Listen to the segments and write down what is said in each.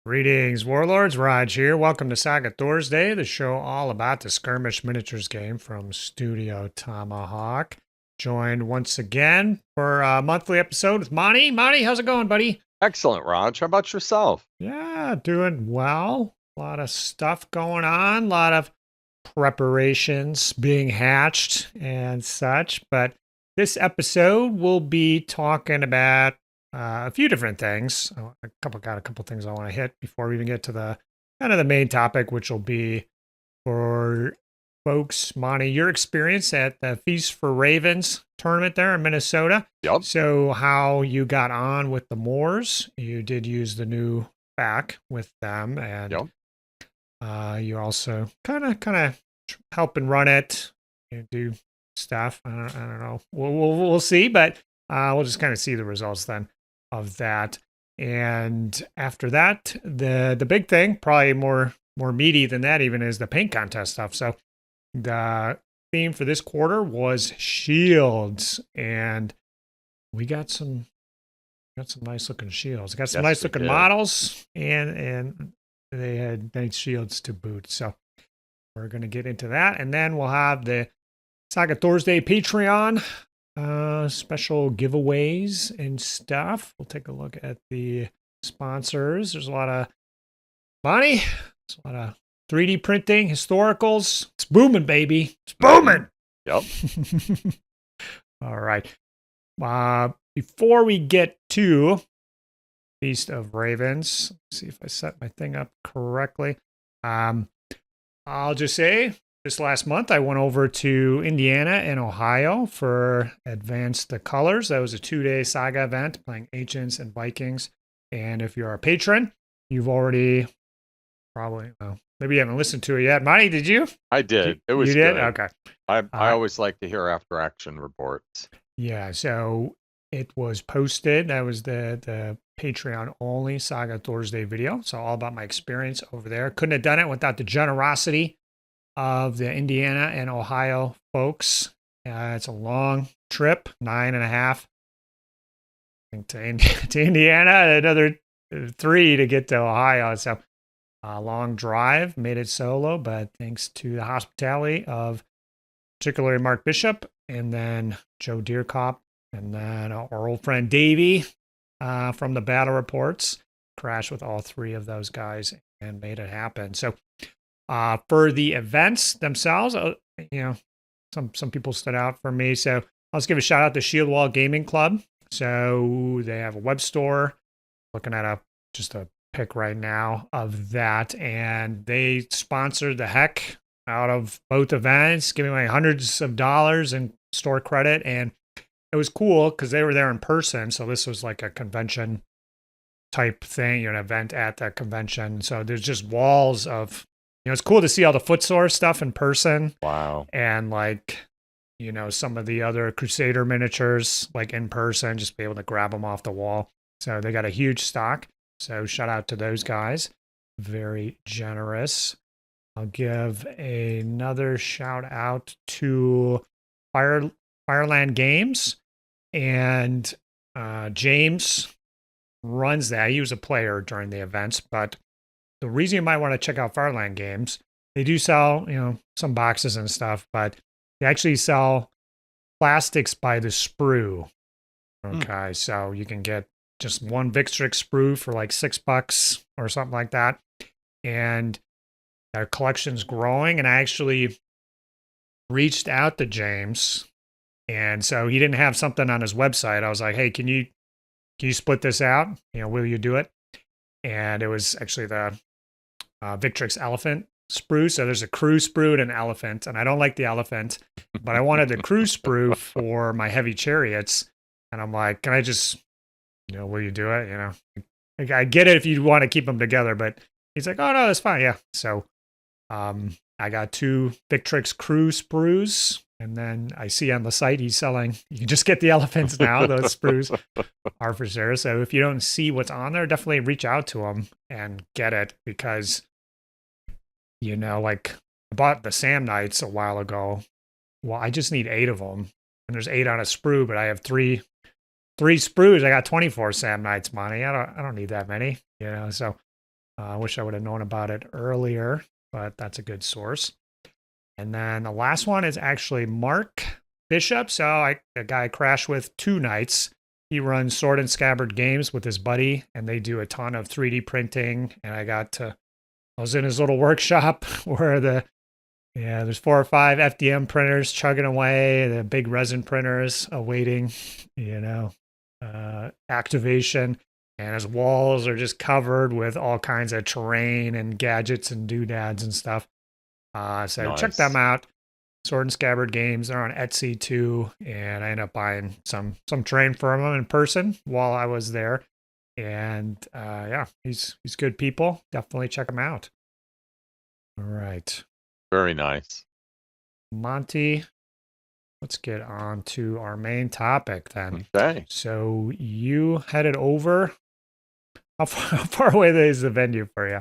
Greetings, Warlords. Rodge here. Welcome to Saga Thursday, the show all about the skirmish miniatures game from Studio Tomahawk. Joined once again for a monthly episode with Monty. Monty, how's it going, buddy? Excellent, Rodge. How about yourself? Yeah, doing well. A lot of stuff going on, a lot of preparations being hatched and such. But this episode, we'll be talking about a few different things. Got a couple things I want to hit before we even get to the kind of the main topic, which will be for folks, Monty, your experience at the Feast for Ravens tournament there in Minnesota. Yep. So how you got on with the Moors. You did use the new back with them, and Yep. you also kind of help and run it. You do stuff. I don't know. We'll see, but we'll just kind of see the results then of that. And after that, the big thing, probably more meaty than that even, is the paint contest stuff. So the theme for this quarter was shields, and we got some nice looking shields. Got some nice looking models, and they had nice shields to boot. So we're going to get into that, and then we'll have the Saga Thursday Patreon special giveaways and stuff. We'll take a look at the sponsors. There's a lot of money. There's a lot of 3D printing, historicals. It's booming, baby. It's booming. Yep. All right. Before we get to Feast of Ravens, let's see if I set my thing up correctly. I'll just say this last month I went over to Indiana and Ohio for Advance the Colors. That was a 2-day Saga event playing Ancients and Vikings. And if you're a patron, you've already probably, well, maybe you haven't listened to it yet. Monty, did you? I did. It was you did? good. Okay. I always like to hear after action reports. Yeah, so it was posted. That was the Patreon only Saga Thursday video. So all about my experience over there. Couldn't have done it without the generosity of the Indiana and Ohio folks. It's a long trip, 9.5 to Indiana, another 3 to get to Ohio. So a long drive, made it solo, but thanks to the hospitality of particularly Mark Bishop and then Joe Deerkop and then our old friend Davey from the Battle Reports, crashed with all 3 of those guys and made it happen. So for the events themselves, some people stood out for me. So I'll just give a shout out to Shield Wall Gaming Club. So they have a web store. Looking at just a pic right now of that, and they sponsored the heck out of both events, giving away hundreds of dollars in store credit. And it was cool because they were there in person. So this was like a convention type thing, an event at the convention. So there's just walls of, it's cool to see all the Footsore stuff in person. Wow. And some of the other Crusader miniatures, like in person, just be able to grab them off the wall. So they got a huge stock. So shout out to those guys. Very generous. I'll give another shout out to Fireland Games. And James runs that. He was a player during the events. But the reason you might want to check out Fireland Games, they do sell, some boxes and stuff, but they actually sell plastics by the sprue. Okay, so you can get just one Victrix sprue for like $6 or something like that. And their collection's growing. And I actually reached out to James. And so he didn't have something on his website. I was like, hey, can you split this out? Will you do it? And it was actually the Victrix elephant sprue. So there's a crew sprue and an elephant. And I don't like the elephant, but I wanted the crew sprue for my heavy chariots. And I'm like, can I just, will you do it? Like, I get it if you want to keep them together, but he's like, oh no, that's fine. Yeah. So I got 2 Victrix crew sprues. And then I see on the site he's selling, you can just get the elephants now. Those sprues are for sure. So if you don't see what's on there, definitely reach out to him and get it, because, like I bought the Sam Knights a while ago. Well, I just need 8 of them. And there's 8 on a sprue, but I have 3 sprues. I got 24 Sam Knights, Monty. I don't need that many, So I wish I would have known about it earlier, but that's a good source. And then the last one is actually Mark Bishop. So a guy I crashed with 2 nights. He runs Sword and Scabbard Games with his buddy, and they do a ton of 3D printing. And I was in his little workshop where there's 4 or 5 FDM printers chugging away, the big resin printers awaiting, activation. And his walls are just covered with all kinds of terrain and gadgets and doodads and stuff. So check them out. Sword and Scabbard Games. They're on Etsy too. And I ended up buying some terrain from them in person while I was there. And he's good people. Definitely check them out. All right. Very nice. Monty, let's get on to our main topic then. Okay. So you headed over. How far away is the venue for you?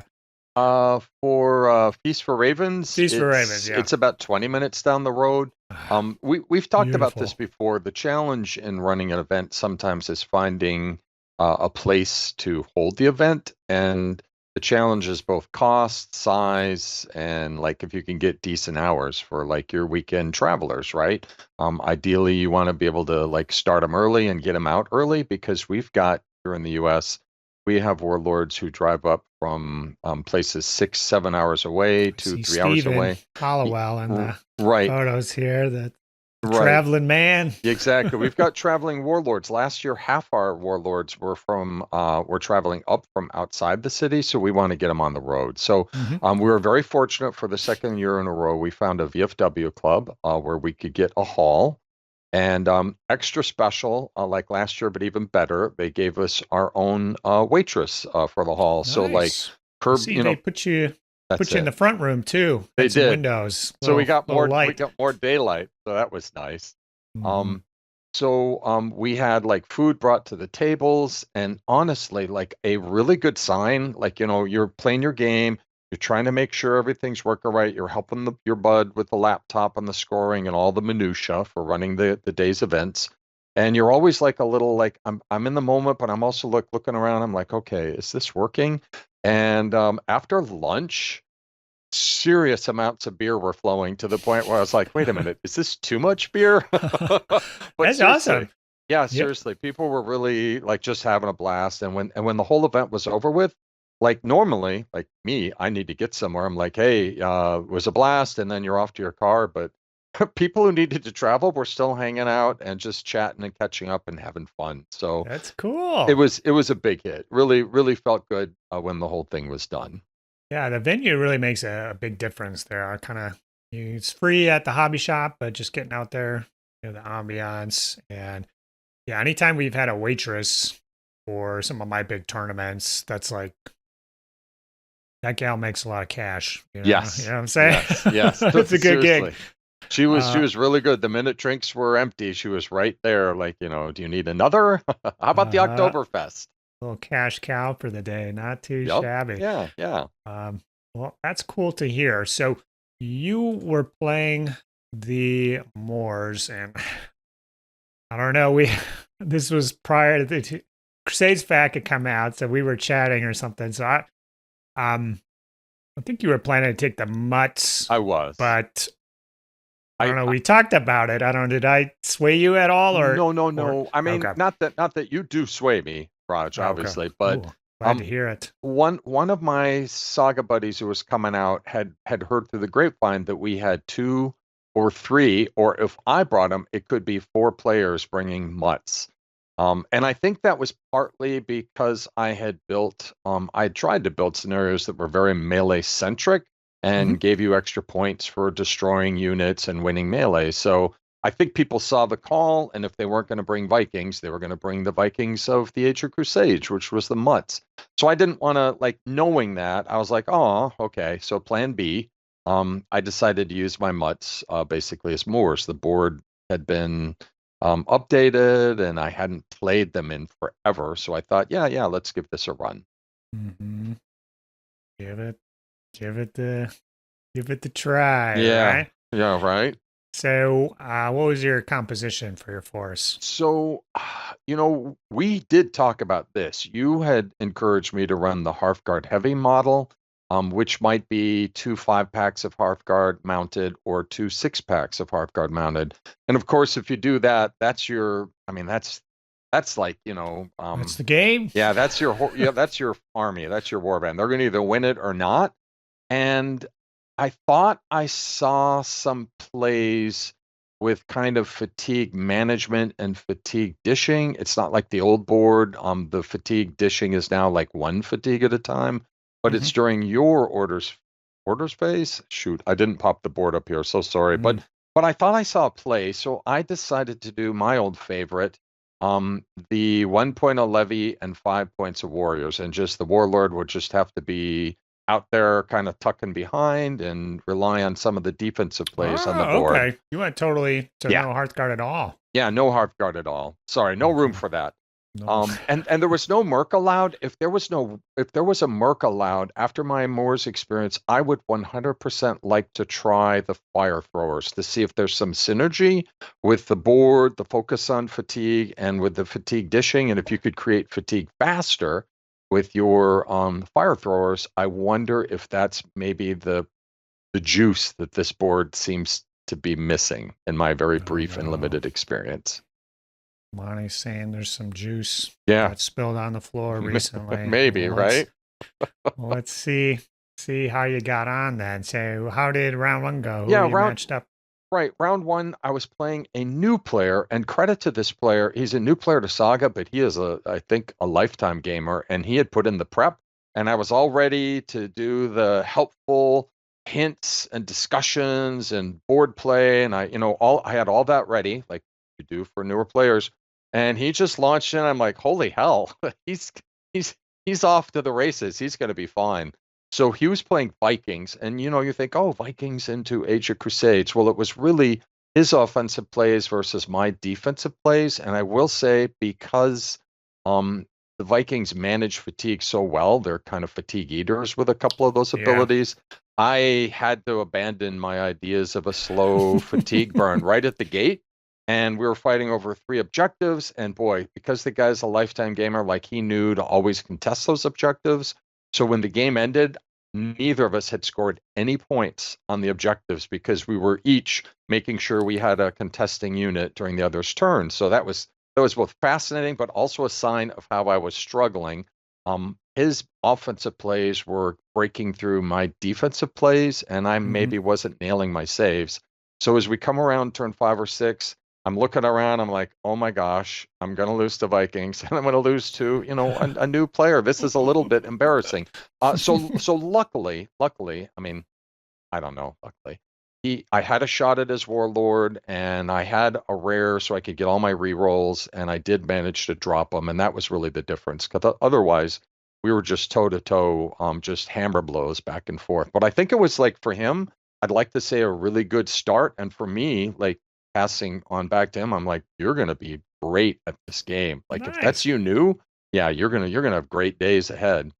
For Feast for Ravens. For Ravens, yeah. It's about 20 minutes down the road. We've talked about Beautiful. this before. The challenge in running an event sometimes is finding a place to hold the event, and the challenge is both cost, size, and like if you can get decent hours for like your weekend travelers, right? Ideally, you want to be able to like start them early and get them out early, because we've got here in the U.S. we have warlords who drive up from places 6-7 hours away, 2-3 hours away. Hollowell and the right photos here, the traveling man. Exactly. We've got traveling warlords. Last year, half our warlords were traveling up from outside the city, so we want to get them on the road. So we were very fortunate for the second year in a row. We found a VFW club where we could get a hall. And extra special, like last year, but even better, they gave us our own waitress for the hall. Nice. So like, they put you in the front room too. They did. Windows. So we got more daylight. So that was nice. So we had like food brought to the tables, and honestly, like a really good sign. Like, you're playing your game. You're trying to make sure everything's working right. You're helping your bud with the laptop and the scoring and all the minutia for running the day's events. And you're always like a little like, I'm in the moment, but I'm also looking around. I'm like, okay, is this working? And after lunch, serious amounts of beer were flowing to the point where I was like, wait a minute, is this too much beer? That's awesome. Yeah, seriously. People were really like just having a blast. And when the whole event was over with, like normally, like me, I need to get somewhere. I'm like, hey, it was a blast, and then you're off to your car. But people who needed to travel were still hanging out and just chatting and catching up and having fun. So that's cool. It was a big hit. Really, really felt good when the whole thing was done. Yeah, the venue really makes a big difference there. It's free at the hobby shop, but just getting out there, the ambiance, and yeah, anytime we've had a waitress for some of my big tournaments, that's like, that gal makes a lot of cash. Yes. You know what I'm saying? Yes. It's a good gig. She was really good. The minute drinks were empty, she was right there. Like, do you need another? How about the Oktoberfest? Little cash cow for the day. Not too shabby. Yeah. Well, that's cool to hear. So you were playing the Moors, and I don't know, this was prior to the Crusades FAQ had come out, so we were chatting or something. So I think you were planning to take the mutts. I was. But I don't know. We talked about it. I don't know. Did I sway you at all? Or No. I mean, not that you do sway me, Rodge, obviously, but glad to hear it. One of my Saga buddies who was coming out had heard through the grapevine that we had 2 or 3, or if I brought them, it could be 4 players bringing mutts. And I think that was partly because I had tried to build scenarios that were very melee centric and gave you extra points for destroying units and winning melee. So I think people saw the call, and if they weren't going to bring Vikings, they were going to bring the Vikings of the Age of Crusades, which was the mutts. So I didn't want to, like, knowing that, I was like, oh, okay. So plan B, I decided to use my mutts basically as Moors. The board had been updated, and I hadn't played them in forever. So I thought, yeah, let's give this a run. Give it the try. Yeah. Right? Yeah, right. So, what was your composition for your force? So, we did talk about this. You had encouraged me to run the Hearthguard Heavy model, which might be 2 5-packs of Hearthguard mounted or 2 6-packs of Hearthguard mounted. And of course, if you do that, that's like, That's the game. yeah, that's your army, that's your warband. They're going to either win it or not. And I thought I saw some plays with kind of fatigue management and fatigue dishing. It's not like the old board. The fatigue dishing is now like 1 fatigue at a time, but it's during your orders phase. Shoot, I didn't pop the board up here, so sorry. But I thought I saw a play, so I decided to do my old favorite, the 1 point of levy and 5 points of warriors, and just the warlord would just have to be out there kind of tucking behind and rely on some of the defensive plays on the board. Okay. You went totally to no Hearthguard at all. Yeah, no Hearthguard at all. Sorry, no room for that. No. And there was no Merc allowed. If there was a Merc allowed after my Moors experience, I would 100% like to try the fire throwers to see if there's some synergy with the board, the focus on fatigue, and with the fatigue dishing. And if you could create fatigue faster with your fire throwers, I wonder if that's maybe the juice that this board seems to be missing in my very brief and limited experience. Monty's saying there's some juice got spilled on the floor recently. Maybe, right? Let's see how you got on then. So how did round 1 go? Who Yeah, you matched up? Right. Round 1, I was playing a new player, and credit to this player. He's a new player to Saga, but he is I think a lifetime gamer, and he had put in the prep, and I was all ready to do the helpful hints and discussions and board play, and I had all that ready, like you do for newer players. And he just launched in. I'm like, holy hell, he's off to the races. He's going to be fine. So he was playing Vikings, and you think, oh, Vikings into Age of Crusades. Well, it was really his offensive plays versus my defensive plays. And I will say, because the Vikings manage fatigue so well, they're kind of fatigue eaters with a couple of those abilities. I had to abandon my ideas of a slow fatigue burn right at the gate. And we were fighting over 3 objectives. And boy, because the guy's a lifetime gamer, like, he knew to always contest those objectives. So when the game ended, neither of us had scored any points on the objectives because we were each making sure we had a contesting unit during the other's turn. So that was both fascinating, but also a sign of how I was struggling. His offensive plays were breaking through my defensive plays, and I maybe wasn't nailing my saves. So as we come around turn 5 or 6, I'm looking around. I'm like, oh my gosh, I'm going to lose to Vikings, and I'm going to lose to a new player. This is a little bit embarrassing. So luckily, I mean, I don't know. Luckily, I had a shot at his warlord, and I had a rare, so I could get all my rerolls, and I did manage to drop them, and that was really the difference. Because otherwise, we were just toe to toe, just hammer blows back and forth. But I think it was, like, for him, I'd like to say a really good start, and for me, like, passing on back to him, I'm like, you're going to be great at this game. Like, if that's new, yeah, you're gonna have great days ahead.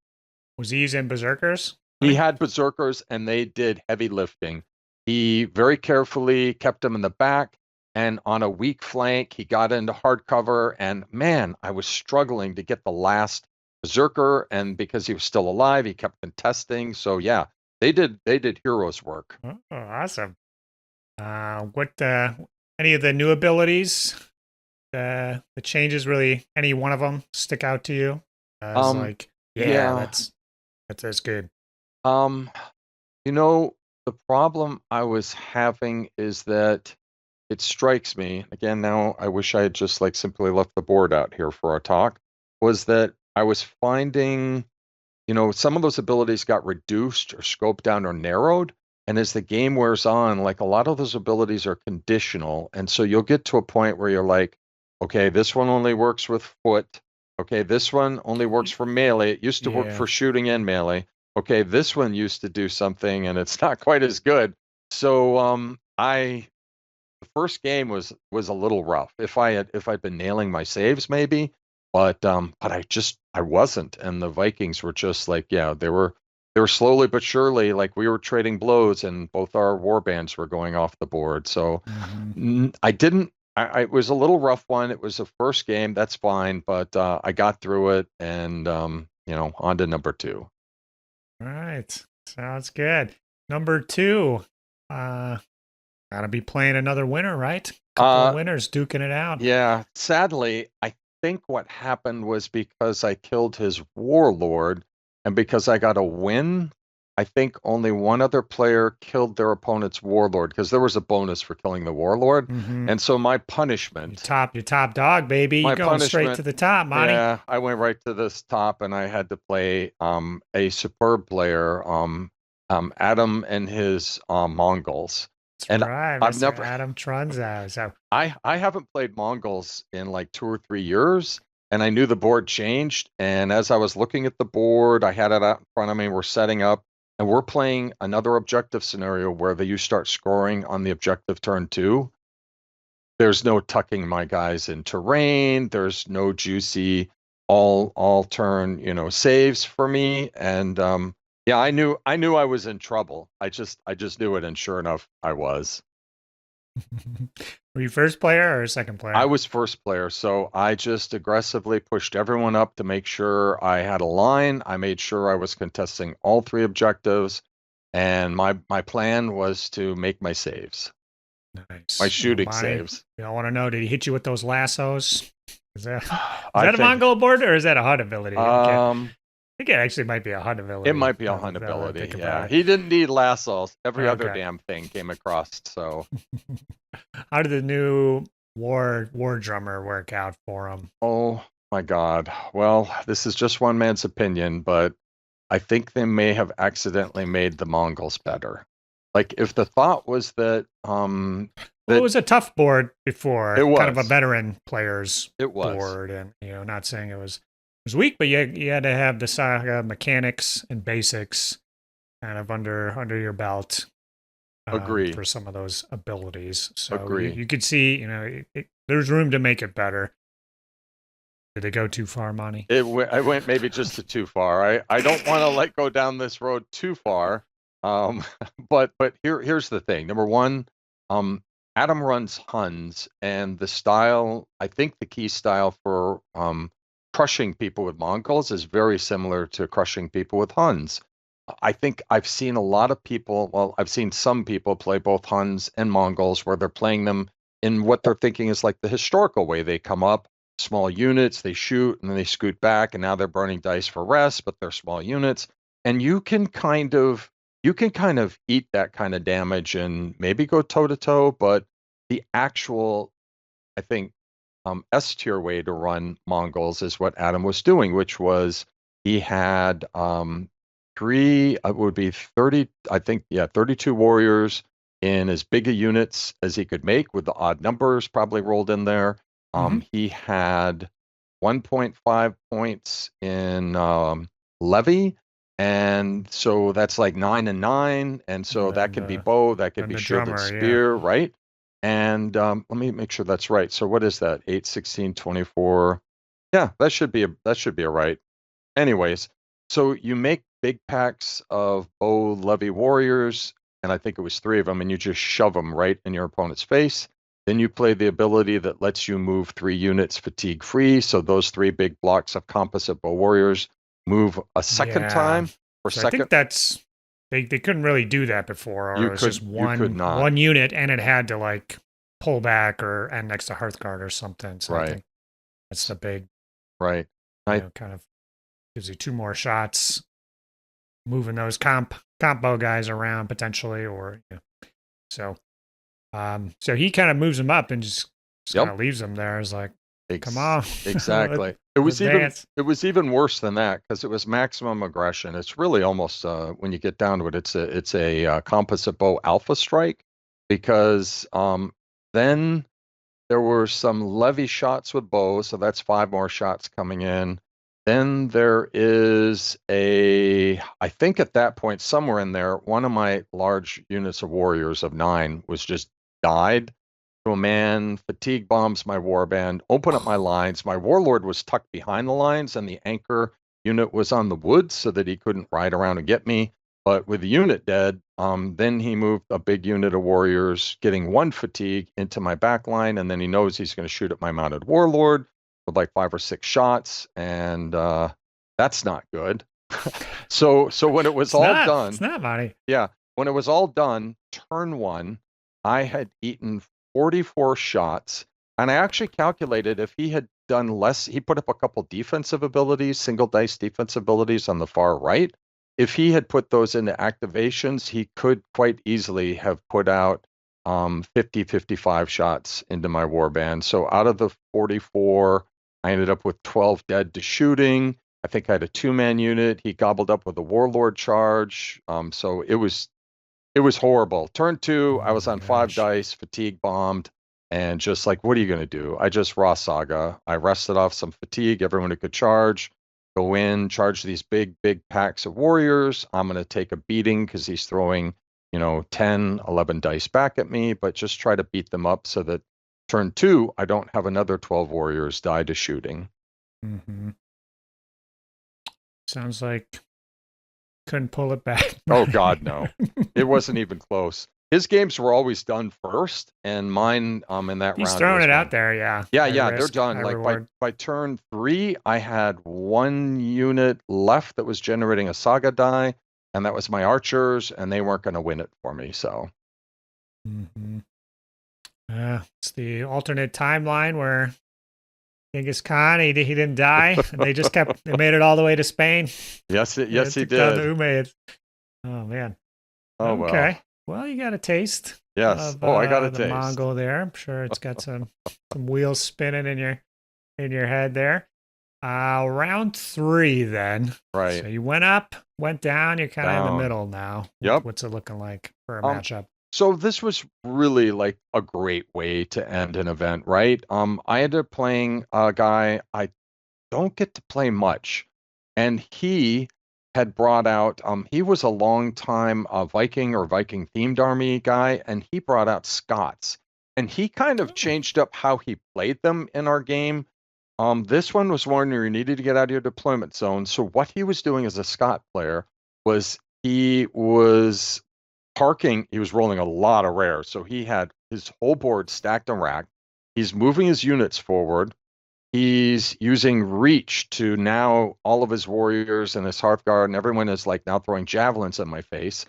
Was he using berserkers? He had berserkers, and they did heavy lifting. He very carefully kept them in the back, and on a weak flank, he got into hardcover. And man, I was struggling to get the last berserker, and because he was still alive, he kept contesting. So yeah, they did heroes work. Oh, awesome. What any of the new abilities, the changes, really, any one of them stick out to you? That's good. The problem I was having is that it strikes me, again, now I wish I had just simply left the board out here for our talk, was that I was finding, some of those abilities got reduced or scoped down or narrowed. And as the game wears on, a lot of those abilities are conditional. And so you'll get to a point where you're like, okay, this one only works with foot. Okay, this one only works for melee. It used to work for shooting and melee. Okay, this one used to do something, and it's not quite as good. So the first game was a little rough. If I'd been nailing my saves, maybe, but I wasn't. And the Vikings were just they they were slowly but surely, like we were trading blows, and both our war bands were going off the board. So I didn't. It was a little rough one. It was the first game. That's fine, but I got through it, and on to number 2. All right. Sounds good. Number 2. Gotta be playing another winner, right? Couple of winners duking it out. Yeah. Sadly, I think what happened was because I killed his warlord, and because I got a win, I think only one other player killed their opponent's warlord, because there was a bonus for killing the warlord. And so my punishment, your top dog, baby. You're going straight to the top, Monty. Yeah, I went right to this top, and I had to play a superb player, Adam and his Mongols. That's and right, I've Mr. never Adam Trunzo. So I haven't played Mongols in like 2 or 3 years, and I knew the board changed. And as I was looking at the board, I had it out in front of me. We're setting up, and we're playing another objective scenario where you start scoring on the objective turn 2. There's no tucking my guys in terrain. There's no juicy all turn saves for me. And yeah, I knew I was in trouble. I just knew it, and sure enough, I was. Were you first player or second player? I was first player, so I just aggressively pushed everyone up to make sure I had a line. I made sure I was contesting all 3 objectives, and my plan was to make my saves. Nice. My shooting saves. I want to know, did he hit you with those lassos? Is that a Mongol board, or is that a HUD ability? I think it actually might be a HUD ability. It might be a HUD ability, yeah. He didn't need lassos. Every other damn thing came across, so. How did the new war drummer work out for him? Oh, my God. Well, this is just one man's opinion, but I think they may have accidentally made the Mongols better. Like, if the thought was that it was a tough board before. It was kind of a veteran player's board, and not saying it was weak, but you had to have the Saga mechanics and basics kind of under your belt. Agree. For some of those abilities. So Agree. You could see, there's room to make it better. Did it go too far, Monty? I went maybe just too far. I don't want to go down this road too far. But here's the thing. Number one, Adam runs Huns, and the style, I think the key style for crushing people with Mongols is very similar to crushing people with Huns. I think I've seen a lot of people, well, I've seen some people play both Huns and Mongols where they're playing them in what they're thinking is like the historical way. They come up, small units, they shoot, and then they scoot back, and now they're burning dice for rest, but they're small units. And you can kind of eat that kind of damage and maybe go toe-to-toe, but the actual, I think, S-tier way to run Mongols is what Adam was doing, which was he had... it would be 30, I think, 32 warriors in as big a units as he could make, with the odd numbers probably rolled in there. He had 1.5 points in levy, and so that's like 9 and 9, and so that could be bow, that could be shield and spear, right? And let me make sure that's right. So what is that? 8, 16, 24. Yeah, that should be a right. Anyways, so you make big packs of bow levy warriors, and I think it was 3 of them, and you just shove them right in your opponent's face. Then you play the ability that lets you move 3 units fatigue free. So those 3 big blocks of composite bow warriors move a second time. I think that's they couldn't really do that before, or it was just one unit, and it had to like pull back or end next to Hearthguard or something. So I think that's the big kind of gives you 2 more shots, moving those combo guys around potentially, or so he kind of moves them up and just kind of leaves them there. It's like, come on, exactly. It was even worse than that, because it was maximum aggression. It's really almost when you get down to it, it's a composite bow alpha strike, because then there were some levy shots with bows, so that's 5 more shots coming in. Then there is I think at that point, somewhere in there, one of my large units of warriors of 9 was just died to a man, fatigue bombs my warband, open up my lines. My warlord was tucked behind the lines, and the anchor unit was on the woods so that he couldn't ride around and get me. But with the unit dead, then he moved a big unit of warriors, getting 1 fatigue into my back line, and then he knows he's going to shoot at my mounted warlord with like 5 or 6 shots, and that's not good. So when it was done, it's not, Monty. Yeah, when it was all done, turn 1, I had eaten 44 shots, and I actually calculated if he had done less, he put up a couple defensive abilities, single dice defensive abilities on the far right. If he had put those into activations, he could quite easily have put out 50, 55 shots into my warband. So out of the 44, I ended up with 12 dead to shooting. I think I had a 2-man unit. He gobbled up with a warlord charge. So it was horrible. Turn 2, I was on 5 dice, fatigue bombed, and just like, what are you going to do? I just raw saga. I rested off some fatigue, everyone who could charge, go in, charge these big packs of warriors. I'm going to take a beating because he's throwing, 10, 11 dice back at me, but just try to beat them up so that turn 2, I don't have another 12 warriors die to shooting. Mm-hmm. Sounds like couldn't pull it back. Oh, God, no. It wasn't even close. His games were always done first, and mine in that round. He's throwing it out there, yeah. Yeah, they're done. Like by turn 3, I had 1 unit left that was generating a saga die, and that was my archers, and they weren't going to win it for me. So, it's the alternate timeline where Genghis Khan, he didn't die, and they just they made it all the way to Spain. Yes, he did. The Umayyads. Oh man. Oh okay. Well, you got a taste. Yes. Of, I got a the taste. Mongol there. I'm sure it's got some wheels spinning in your head there. Round 3 then. Right. So you went up, went down. You're kind of in the middle now. Yep. What's it looking like for a matchup? So this was really like a great way to end an event, right? I ended up playing a guy I don't get to play much, and he had brought out. He was a long time Viking or Viking themed army guy, and he brought out Scots, and he kind of changed up how he played them in our game. This one was one where you needed to get out of your deployment zone. So what he was doing as a Scot player was he was parking. He was rolling a lot of rares. So he had his whole board stacked and racked. He's moving his units forward. He's using reach to now all of his warriors and his Hearthguard and everyone is like now throwing javelins in my face.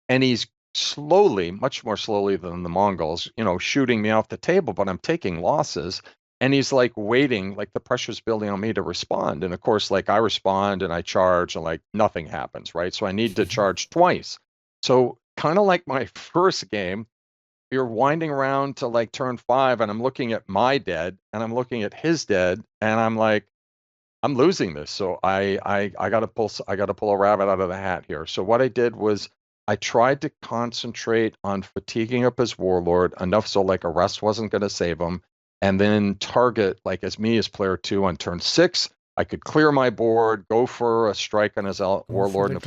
And he's slowly, much more slowly than the Mongols, shooting me off the table, but I'm taking losses. And he's like waiting, like the pressure's building on me to respond. And of course, like I respond and I charge and like nothing happens, right? So I need to charge twice. So kind of like my first game, you're winding around to like turn 5 and I'm looking at my dead and I'm looking at his dead and I'm like, I'm losing this. So I gotta pull a rabbit out of the hat here. So what I did was I tried to concentrate on fatiguing up his warlord enough so like a rest wasn't going to save him, and then target like as player 2 on turn 6. I could clear my board, go for a strike on his warlord, and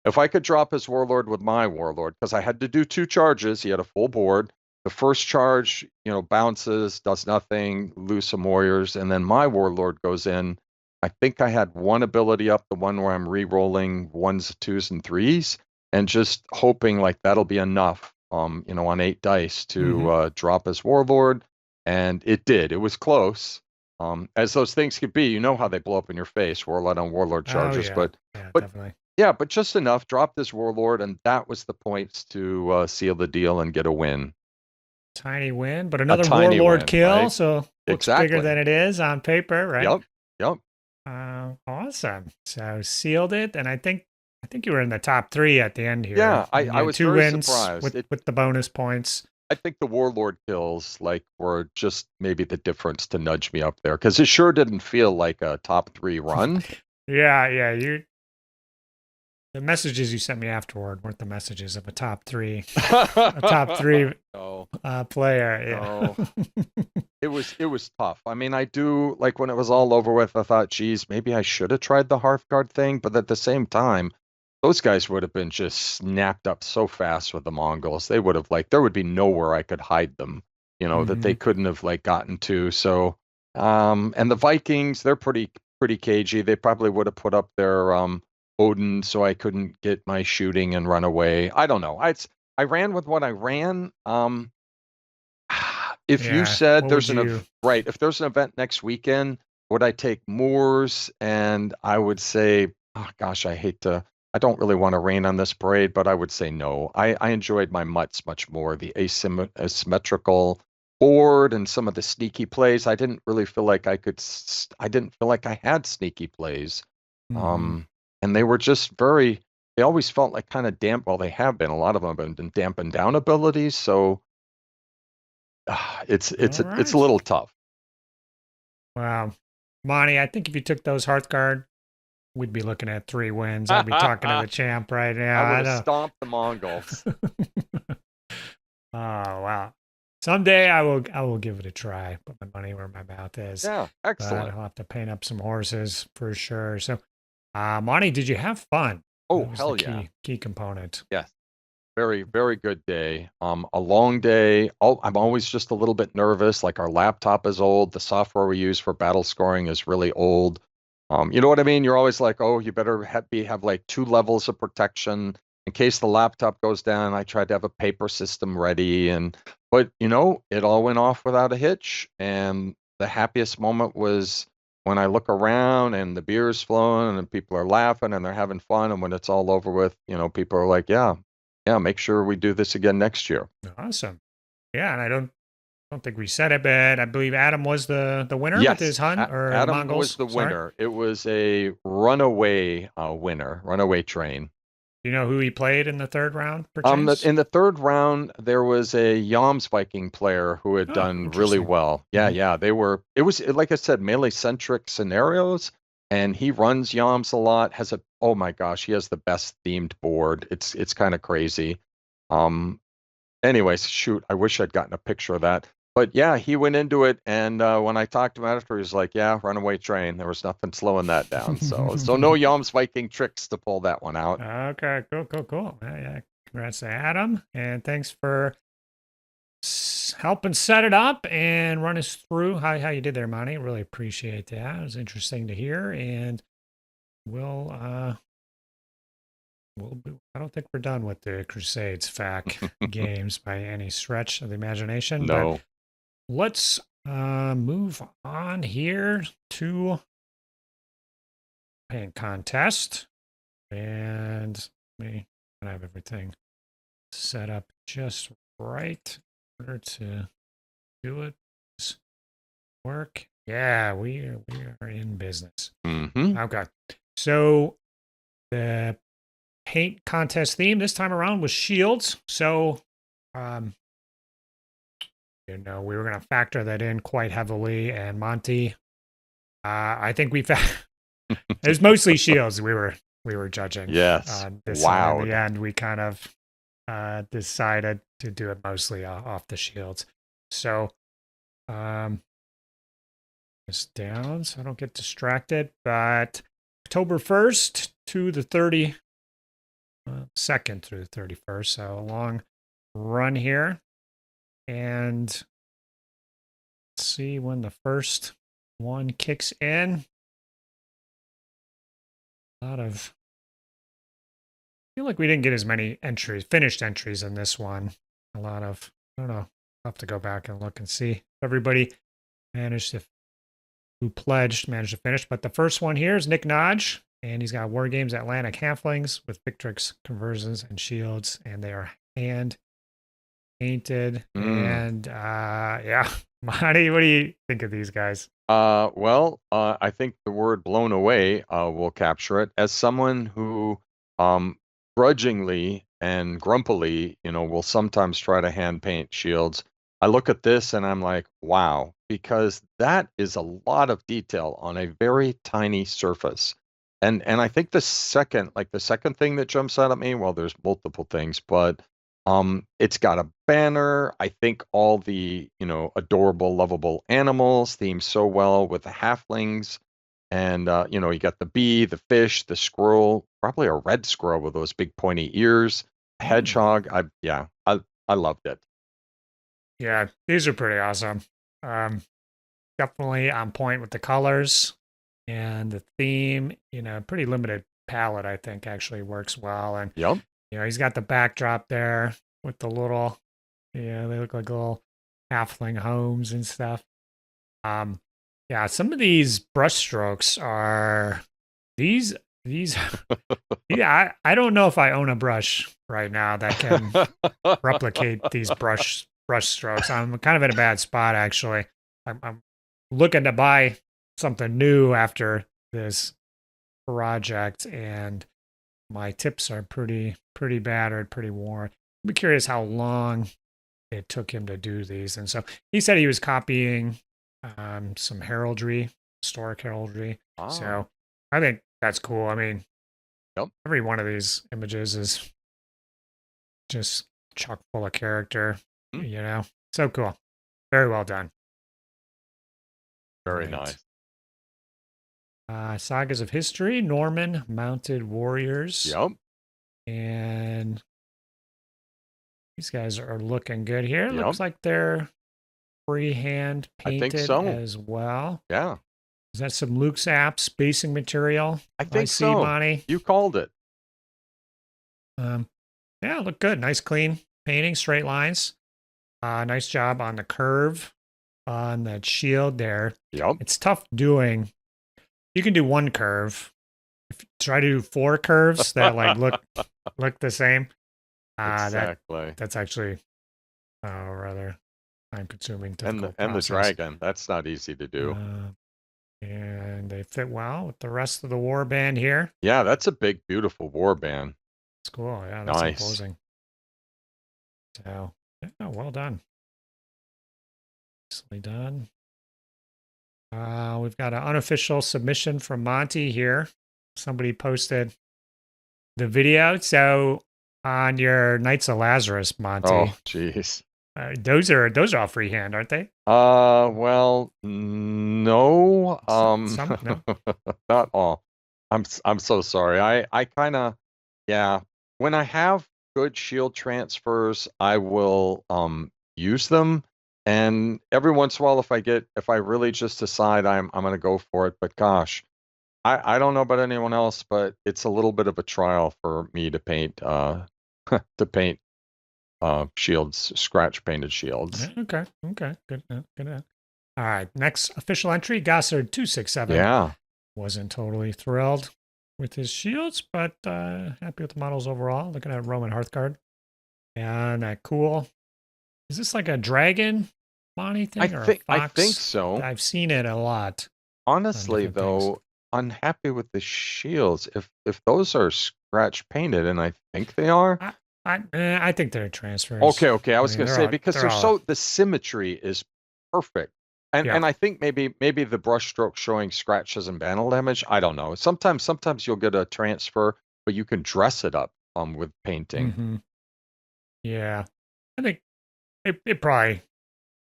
if I could drop his warlord with my warlord, because I had to do 2 charges. He had a full board. The first charge, bounces, does nothing, lose some warriors, and then my warlord goes in. I think I had 1 ability up, the one where I'm re-rolling 1s, 2s, and 3s, and just hoping like that'll be enough, on 8 dice to drop his warlord, and it did. It was close. As those things could be, how they blow up in your face, warlord on warlord charges, but definitely. Yeah, but just enough. Drop this warlord, and that was the points to seal the deal and get a win. Tiny win, but another warlord kill, right? So looks bigger than it is on paper, right? Yep. Awesome. So sealed it, and I think you were in the top 3 at the end here. Yeah, I was 2 very wins surprised with the bonus points. I think the warlord kills were just maybe the difference to nudge me up there, because it sure didn't feel like a top 3 run. Yeah. The messages you sent me afterward weren't the messages of a top 3 player. Yeah. No. It was tough. I mean, I do like when it was all over with, I thought, geez, maybe I should have tried the Hearthguard thing, but at the same time, those guys would have been just snapped up so fast with the Mongols. They would have there would be nowhere I could hide them, that they couldn't have gotten to. So, and the Vikings, they're pretty pretty cagey. They probably would have put up their Odin so I couldn't get my shooting and run away. I don't know. I ran with what I ran. If you Yeah. said What would there's you? right, if there's an event next weekend, would I take Moors? And I would say, oh gosh, I don't really want to rain on this parade, but I would say no. I enjoyed my mutts much more, the asymmetrical board and some of the sneaky plays. I didn't really feel like I didn't feel like I had sneaky plays. Mhm. Um, and they always felt like kind of damp. Well, they have been, a lot of them have been dampened down abilities. So All it's a right. little tough. Wow. Monty, I think if you took those Hearthguard, we'd be looking at 3 wins. I'd be talking to I the champ right now. would I have know. stomped the Mongols. Oh wow. Someday I will give it a try. Put my money where my mouth is. Yeah, But excellent. I'll have to paint up some horses for sure. So Monty, did you have fun? Oh, That was the hell yeah. key component. Yes. Very, very good day. A long day. Oh, I'm always just a little bit nervous. Like our laptop is old. The software we use for battle scoring is really old. You know what I mean? You're always like, oh, you better have like 2 levels of protection in case the laptop goes down. I tried to have a paper system ready, but it all went off without a hitch. And the happiest moment was when I look around and the beer is flowing and people are laughing and they're having fun. And when it's all over with, people are like, yeah, make sure we do this again next year. Awesome. Yeah, and I don't think we said it, but I believe Adam was the winner with Yes, his Hun or the Adam was Mongols. the Sorry. winner. It was a runaway winner, runaway train. Do you know who he played in the 3rd round, perchance? In the 3rd round, there was a Yams Viking player who had Oh, done really interesting. well. Yeah, yeah, it was like I said, melee centric scenarios, and he runs Yams a lot. Oh my gosh, he has the best themed board. It's kind of crazy. Um, Anyways, shoot, I wish I'd gotten a picture of that. But yeah, he went into it, and when I talked to him after, he was like, "Yeah, runaway train. There was nothing slowing that down." So no Yams Viking tricks to pull that one out. Okay, cool. Yeah. Congrats to Adam, and thanks for helping set it up and run us through how you did there, Monty. Really appreciate that. It was interesting to hear, and we'll I don't think we're done with the Crusades FAQ games by any stretch of the imagination, but No. let's move on here to paint contest, and me and I have everything set up just right in order to do it. Work. Yeah, we are in business. Mm-hmm. Okay, so the paint contest theme this time around was shields. So, we were going to factor that in quite heavily. And Monty, I think it was mostly shields. We were judging. Yes. This Wow. in the end, we kind of decided to do it mostly off the shields. So, this down so I don't get distracted. But October 1st to the 2nd through the 31st, so a long run here. And let's see when the first one kicks in. I feel like we didn't get as many finished entries in this one. I don't know. I'll have to go back and look and see if everybody who pledged managed to finish. But the first one here is Nick Nodge, and he's got Wargames Atlantic Halflings with Victrix conversions and shields, and they are hand painted. And yeah, Monty, what do you think of these guys? Well, I think the word blown away will capture it. As someone who grudgingly and grumpily, will sometimes try to hand paint shields, I look at this and I'm like, wow, because that is a lot of detail on a very tiny surface. And I think the second thing that jumps out at me, well, there's multiple things, but it's got a banner. I think all the, adorable, lovable animals themed so well with the halflings. And, you got the bee, the fish, the squirrel, probably a red squirrel with those big pointy ears, hedgehog. I loved it. Yeah, these are pretty awesome. Definitely on point with the colors. And the theme, pretty limited palette, I think, actually works well. And, Yep. he's got the backdrop there with the little, they look like little halfling homes and stuff. Yeah, some of these brush strokes are these yeah, I don't know if I own a brush right now that can replicate these brush strokes. I'm kind of in a bad spot actually. I'm looking to buy something new after this project, and my tips are pretty battered, pretty worn. I'm curious how long it took him to do these. And so he said he was copying some heraldry, historic heraldry. Ah. So I think that's cool. I mean, Yep. every one of these images is just chock full of character, So cool. Very well done. Very nice. Sagas of History, Norman Mounted Warriors. Yep. And these guys are looking good here. Yep. Looks like they're freehand painted I think so. as well. Yeah. Is that some Luke's app spacing material? I think see, so. Monty. You called it. Yeah, look good. Nice clean painting, straight lines. Nice job on the curve on that shield there. Yep. It's tough doing. You can do one curve. If you try to do 4 curves that like look the same. Exactly. That's actually rather time consuming. And the dragon. That's not easy to do. And they fit well with the rest of the warband here. Yeah, that's a big, beautiful warband. It's cool. Yeah, that's nice. imposing. So, yeah, well done. Nicely done. We've got an unofficial submission from Monty here. Somebody posted the video. So on your Knights of Lazarus, Monty. Oh, jeez. Those are all freehand, aren't they? Well, no. Some, no. Not all. I'm so sorry. I kind of, yeah. When I have good shield transfers, I will use them. And every once in a while, if I really just decide I'm going to go for it, but gosh, I don't know about anyone else, but it's a little bit of a trial for me to paint shields, scratch painted shields. Okay, good. All right, next official entry, Gossard 267. Yeah, wasn't totally thrilled with his shields, but happy with the models overall. Looking at Roman Hearthguard, and cool. Is this like a dragon, Monty thing, or a fox? I think so. I've seen it a lot. Honestly, though, unhappy with the shields. If those are scratch painted, and I think they are. I think they're transfers. Okay. I was going to say because the symmetry is perfect, and I think maybe the brush stroke showing scratches and bandle damage. I don't know. Sometimes you'll get a transfer, but you can dress it up with painting. Mm-hmm. Yeah, I think it probably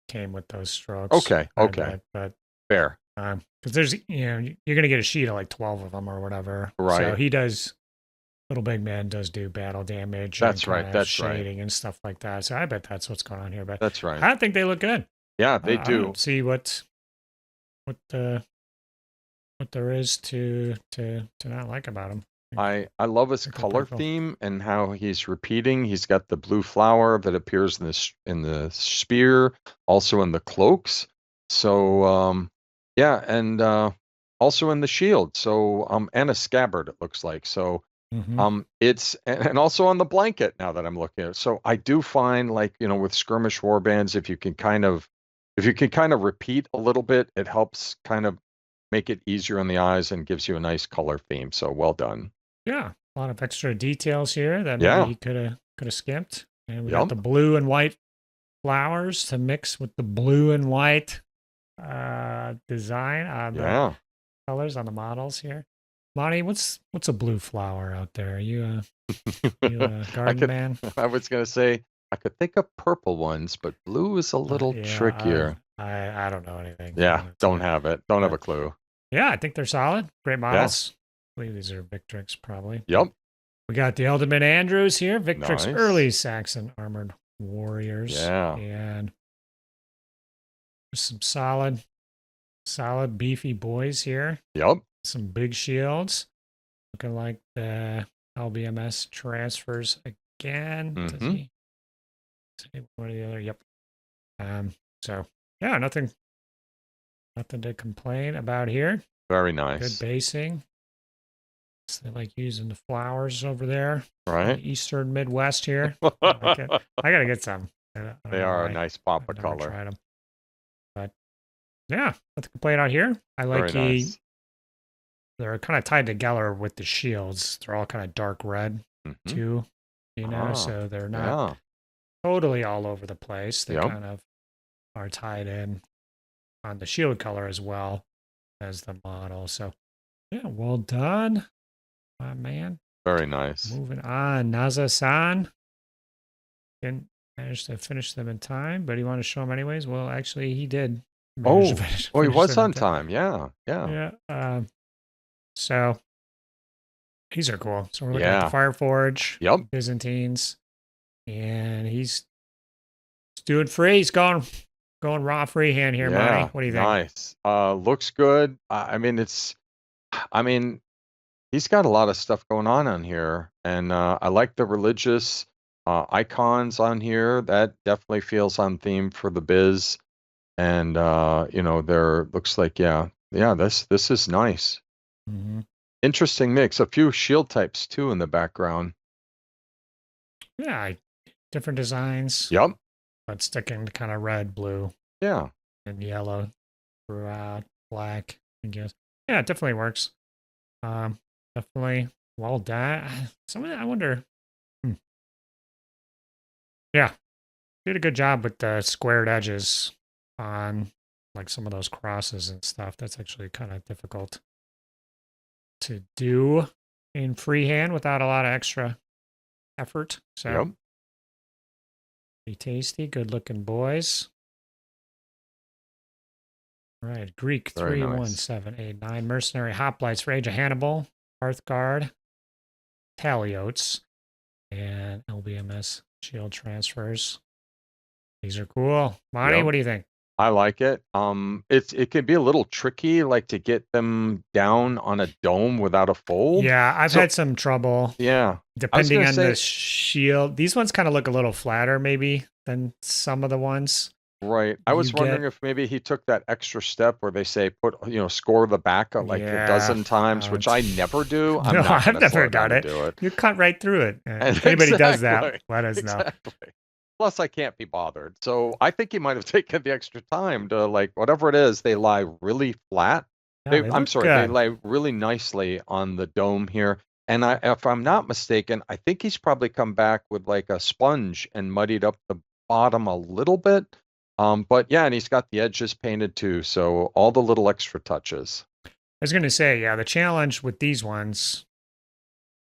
came with those strokes. Okay, but fair. Because there's you're gonna get a sheet of like 12 of them or whatever. Right. So he does. Little Big Man does do battle damage. That's right. That's shading and stuff like that. So I bet that's what's going on here. But that's right. I think they look good. Yeah, they do. I don't see what there is to not like about them. I love his color theme and how he's repeating. He's got the blue flower that appears in the spear, also in the cloaks. So and also in the shield. So and a scabbard it looks like. So it's and also on the blanket now that I'm looking at it. So I do find like with skirmish warbands, if you can kind of repeat a little bit, it helps kind of make it easier on the eyes and gives you a nice color theme. So well done. Yeah, a lot of extra details here that maybe he could have skipped. And we got the blue and white flowers to mix with the blue and white design on the colors on the models here. Monty, what's a blue flower out there? Are you a garden man? I was going to say I could think of purple ones, but blue is a little trickier. I don't know anything. Yeah, don't have it. Don't have a clue. Yeah, I think they're solid. Great models. I believe these are Victrix, probably. Yep. We got the Ealdorman Andrews here. Victrix early Saxon armored warriors. Yeah. And there's some solid beefy boys here. Yep. some big shields. Looking like the LBMS transfers again. Does Mhm. he? Say one or the other? Yep. So yeah, nothing to complain about here. Very Good nice. basing. So they like using the flowers over there. Right? The Eastern Midwest here. I like it. I gotta get some. I don't They know are a why. nice pop I've of never color. tried them. But yeah, nothing to complain out here. I like Very nice. they're kind of tied together with the shields. They're all kind of dark red Mhm. too, Ah, so they're not yeah. totally all over the place. They Yep. kind of are tied in on the shield color as well as the model. So yeah, well done, my man. Very nice. Moving on, Naza-san didn't manage to finish them in time, but he wanted to show them anyways. Well, actually, he did. manage to Oh, finish, oh, he finish was them in on time. Yeah. Yeah. Yeah. So these are cool. So we're looking at the Yeah. Fireforge, Yep. Byzantines, and he's doing free. He's going raw freehand here, Monty. Yeah. What do you think? Nice. Looks good. I mean, he's got a lot of stuff going on here, and I like the religious icons on here. That definitely feels on theme for the biz. And there looks like this is nice. Mm-hmm. Interesting mix. A few shield types too in the background. Yeah, different designs, Yep. but sticking to kind of red, blue, Yeah. and yellow throughout, black, I guess. Yeah, it definitely works. Definitely well done. Some of that, I wonder. Yeah, did a good job with the squared edges on like some of those crosses and stuff. That's actually kind of difficult to do in freehand without a lot of extra effort. So Yep. pretty tasty, good looking boys. All right, Greek Very 31789 mercenary hoplites for Age of Hannibal, Hearthguard, Taliotes, and LBMS shield transfers. These are cool. Monty, Yep. what do you think? I like it. It can be a little tricky, like to get them down on a dome without a fold. Yeah, I've So- had some trouble Yeah. depending gonna on say- the shield. These ones kind of look a little flatter, maybe, than some of the ones. Right. I was You wondering get- if maybe he took that extra step where they say score the back like Yeah, a dozen times, which I never do. I'm No, not I've gonna never slow down done to it. do it. You cut right through it. If anybody does that, Exactly. let us know. Exactly. Plus, I can't be bothered. So I think he might have taken the extra time to whatever it is. They lie really flat. Yeah, They look They good. lie really nicely on the dome here. And if I'm not mistaken, I think he's probably come back with like a sponge and muddied up the bottom a little bit. But yeah, and he's got the edges painted too. So all the little extra touches. I was going to say, yeah, the challenge with these ones,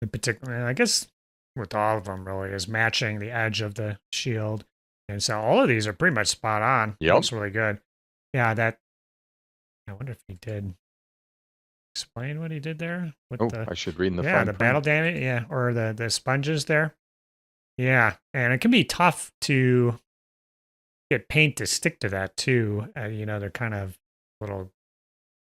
in particular, I guess with all of them really, is matching the edge of the shield. And so all of these are pretty much spot on. Yep. Looks really good. Yeah, I wonder if he did explain what he did there with I should read in the yeah, fine the print. battle damage, yeah, or the sponges there. Yeah, and it can be tough to get paint to stick to that too. They're kind of little.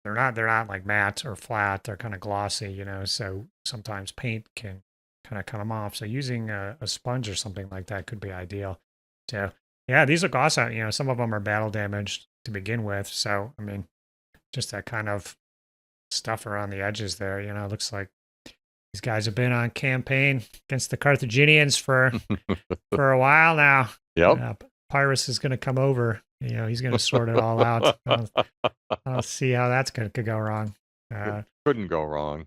They're not like matte or flat. They're kind of glossy, So sometimes paint can kind of cut them off. So using a sponge or something like that could be ideal. So yeah, these look awesome. Some of them are battle damaged to begin with. So I mean, just that kind of stuff around the edges there. Looks like these guys have been on campaign against the Carthaginians for a while now. Yep. Pyrrhus is going to come over. He's going to sort it all out. I'll see how that's going to go wrong. Couldn't go wrong.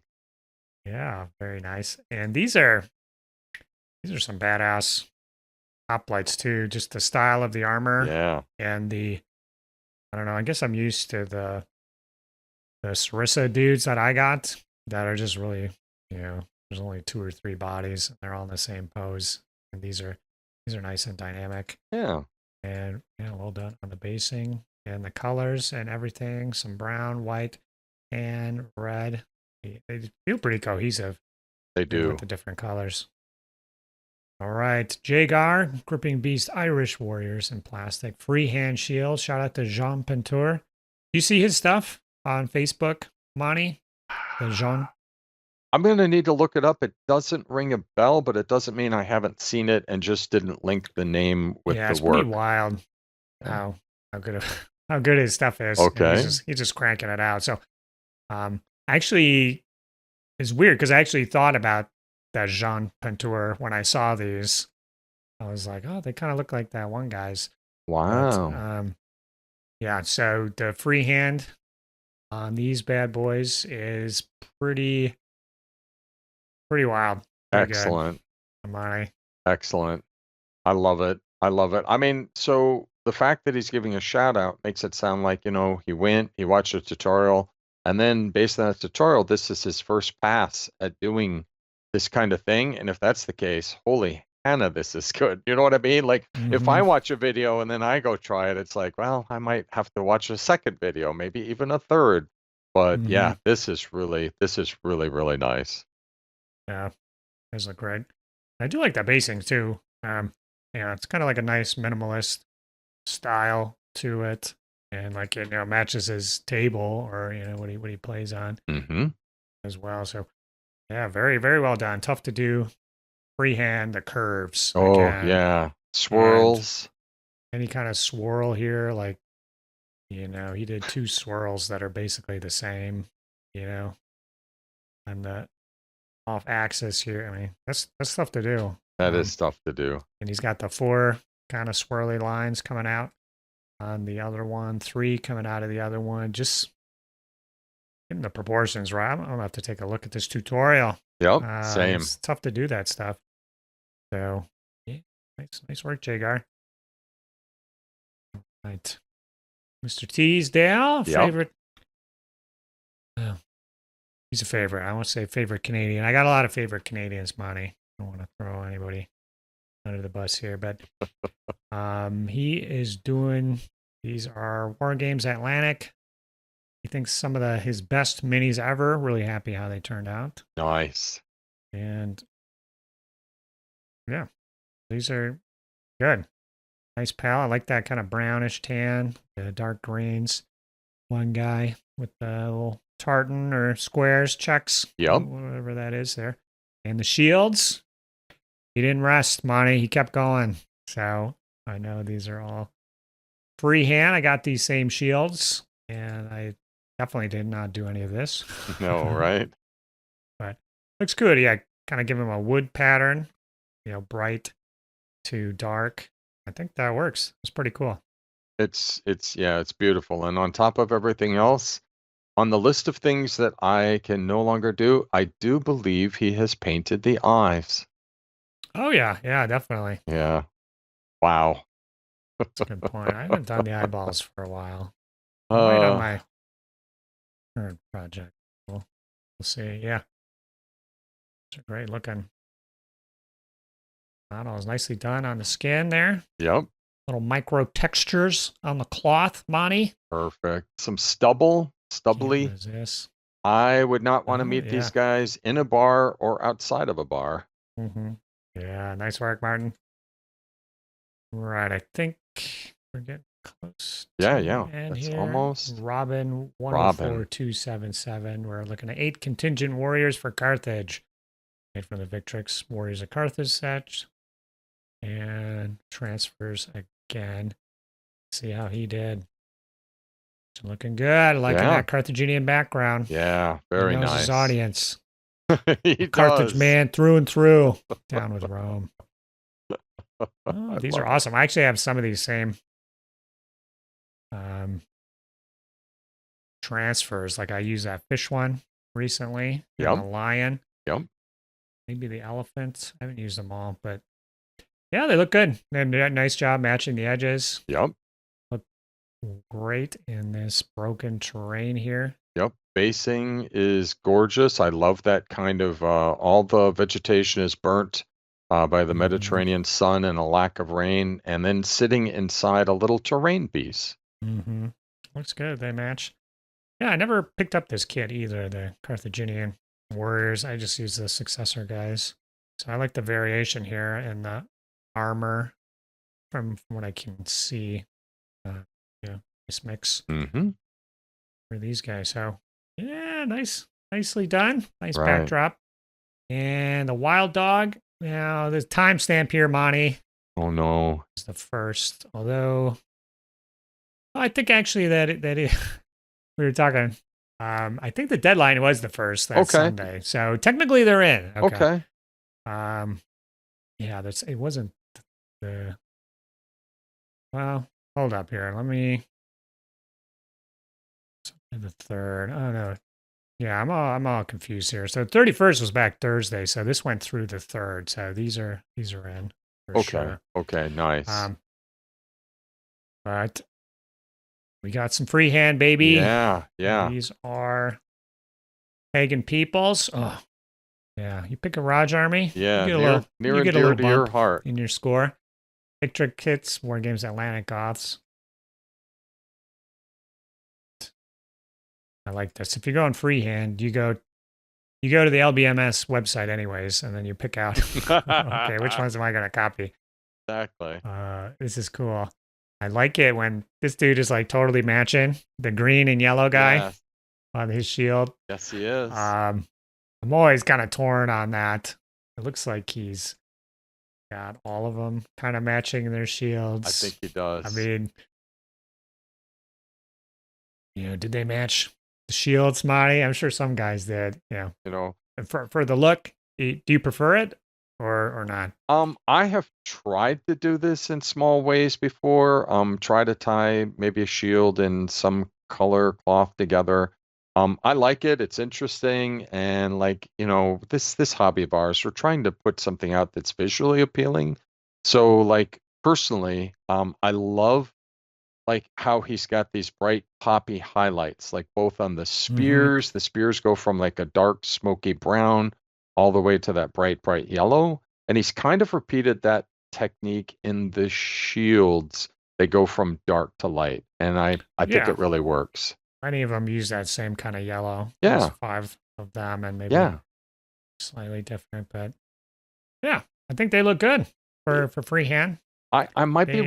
Yeah, very nice. And these are some badass hoplites too. Just the style of the armor. Yeah. And I don't know. I guess I'm used to the Sarissa dudes that I got that are just really, there's only 2 or 3 bodies and they're all in the same pose. And these are nice and dynamic. Yeah. And yeah, well done on the basing and the colors and everything. Some brown, white, and red. They feel pretty cohesive. They do. With the different colors. All right. Jagar, Gripping Beast, Irish Warriors in plastic. Freehand shield. Shout out to Jean Pentour. You see his stuff on Facebook, Monty? The Jean. I'm going to need to look it up. It doesn't ring a bell, but it doesn't mean I haven't seen it and just didn't link the name with Yeah, the it's pretty work. wild Yeah. how good how good his stuff is. You know, Okay. he's just cranking it out. So actually it's weird because I actually thought about that Jean Pentour when I saw these. I was like, oh, they kind of look like that one guy's. But Wow. yeah, so the freehand on these bad boys is pretty wild. Pretty good. Excellent. Monty. Excellent. I love it. I love it. I mean, so the fact that he's giving a shout out makes it sound like, he went, he watched a tutorial, and then based on that tutorial, this is his first pass at doing this kind of thing. And if that's the case, holy Hannah, this is good. You know what I mean? Like if I watch a video and then I go try it, it's like, well, I might have to watch a second video, maybe even a third. But yeah, this is really, really nice. Yeah, those look great. I do like that basing too. Yeah, it's kind of like a nice minimalist style to it, and like it matches his table or what he plays on as well. So yeah, very well done. Tough to do. Freehand, the curves. Oh Again, yeah, swirls. Any kind of swirl here, like he did 2 swirls that are basically the same. On the off axis here. I mean, that's tough to do. That is tough to do. And he's got the 4 kind of swirly lines coming out on the other one, 3 coming out of the other one. Just getting the proportions right. I'm gonna have to take a look at this tutorial. Yep, same. It's tough to do that stuff. So yeah, nice work, Jagar. Right, Mr. Teasdale, favorite. Oh, he's a favorite. I want to say favorite Canadian. I got a lot of favorite Canadians, Monty. I don't want to throw anybody under the bus here, but he is doing. These are Wargames Atlantic. He thinks some of his best minis ever. Really happy how they turned out. Nice. And yeah, these are good. Nice pal. I like that kind of brownish tan, the dark greens. One guy with the little tartan or squares, checks, Yep. whatever that is there. And the shields. He didn't rest, Monty. He kept going. So I know these are all freehand. I got these same shields, and I definitely did not do any of this. No, right? But looks good. Yeah, kind of give him a wood pattern, bright to dark. I think that works. It's pretty cool. It's beautiful. And on top of everything else, on the list of things that I can no longer do, I do believe he has painted the eyes. Oh yeah, definitely. Yeah. Wow. That's a good point. I haven't done the eyeballs for a while. I might on my current project. We'll see. Yeah. It's a great looking. Model is nicely done on the skin there. Yep. Little micro textures on the cloth, Monty. Perfect. Some stubbly. This. I would not want to meet these guys in a bar or outside of a bar. Yeah, nice work, Martin. Right, I think we're getting close. Yeah. That's here. almost Robin 104277. We're looking at 8 contingent warriors for Carthage. Made from the Victrix Warriors of Carthage set. And transfers again. See how he did. Looking good. Liking that Carthaginian background. Yeah, very he knows nice. His audience. He Carthage does. Man through and through. Down with Rome. Oh, these are awesome. I actually have some of these same transfers. Like I used that fish one recently. Yep. The lion. Yep. Maybe the elephant. I haven't used them all, but yeah, they look good. They did a nice job matching the edges. Yep. Look great in this broken terrain here. Yep. Basing is gorgeous. I love that kind of all the vegetation is burnt by the Mediterranean sun and a lack of rain, and then sitting inside a little terrain piece. Looks good. They match. Yeah, I never picked up this kit either, the Carthaginian warriors. I just used the successor guys. So I like the variation here in the armor from what I can see. Yeah, nice mix for these guys. So yeah, nice nicely done. Nice Right. backdrop. And the wild dog. Now, the timestamp here, Monty, Oh no. is the first. Although, I think actually we were talking. I think the deadline was the first that Sunday. So technically they're in. Okay. Yeah, it wasn't the. Well, hold up here. Let me. The third. Oh no. Yeah, I'm all confused here. So 31st was back Thursday, so this went through the third. So these are in for sure. Okay, nice. But we got some freehand, baby. Yeah. These are pagan peoples. Oh, yeah. You pick a Rodge army. Yeah, you get near a and little dear to your heart. in your score. Picture kits, Wargames Atlantic Goths. I like this. If you go on freehand, you go to the LBMS website anyways, and then you pick out, okay, which ones am I going to copy? Exactly. This is cool. I like it when this dude is like totally matching the green and yellow guy on his shield. Yes, he is. I'm always kind of torn on that. It looks like he's got all of them kind of matching their shields. I think he does. I mean, did they match the shields, Monty? I'm sure some guys did. Yeah. For the look, do you prefer it or not? I have tried to do this in small ways before. Try to tie maybe a shield and some color cloth together. I like it. It's interesting, and this hobby of ours, we're trying to put something out that's visually appealing. So, personally, I love how he's got these bright poppy highlights, both on the spears. Mm-hmm. The spears go from a dark smoky brown all the way to that bright yellow, and he's kind of repeated that technique in the shields. They go from dark to light, and I think it really works. Many of them use that same kind of yellow. Yeah. There's 5 of them, and maybe slightly different, but yeah, I think they look good for freehand. I might be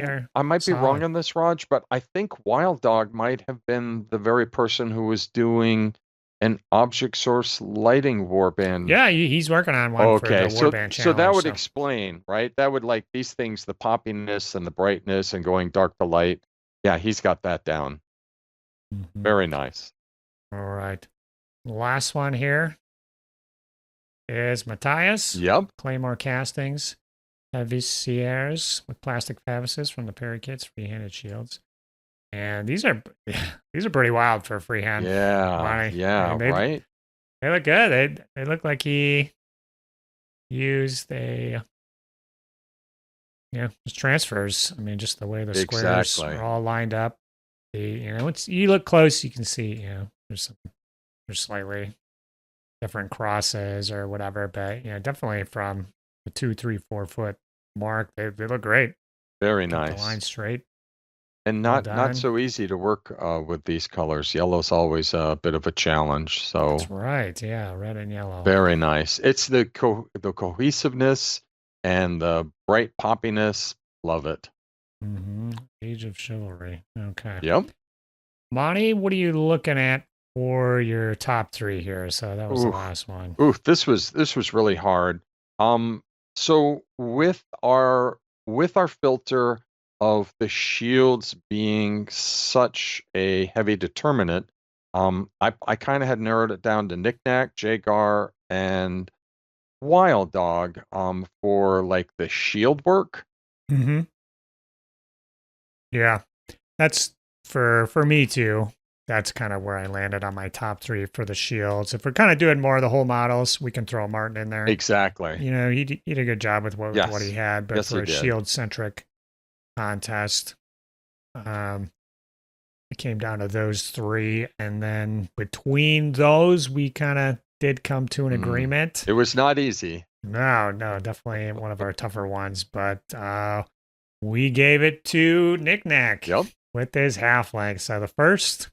wrong on this, Rodge, but I think Wild Dog might have been the very person who was doing an object source lighting warband. Yeah, he's working on one for the warband challenge. So that would explain, right? That would these things, the poppiness and the brightness and going dark to light. Yeah, he's got that down. Mm-hmm. Very nice. All right. Last one here is Matthias. Yep. Claymore Castings. Heavy with plastic favises from the Perry kits, free-handed shields. And these are pretty wild for freehand. Yeah, right? They look good. They look like he used just transfers. I mean, just the way the squares are all lined up. Once you look close, you can see, there's slightly different crosses or whatever, but definitely from the 2, 3, 4 foot mark, they look great. Very nice. The line straight. And not so easy to work with these colors. Yellow's always a bit of a challenge. So that's right. Yeah, red and yellow. Very nice. It's the cohesiveness and the bright poppiness. Love it. Mm-hmm. Age of Chivalry. Okay. Yep. Monty, what are you looking at for your top 3 here? So that was the last one. This was really hard. So with our filter of the shields being such a heavy determinant, I kind of had narrowed it down to Knick-Knack, Jagar, and Wild Dog for the shield work. Mm-hmm. Yeah, that's for me too. That's kind of where I landed on my top 3 for the shields. If we're kind of doing more of the whole models, we can throw Martin in there. Exactly. He did a good job with what he had, but for a shield-centric contest, it came down to those 3, and then between those, we kind of did come to an agreement. It was not easy. No, definitely one of our tougher ones, but we gave it to Knick-Knack. Yep. With his half-length. So the first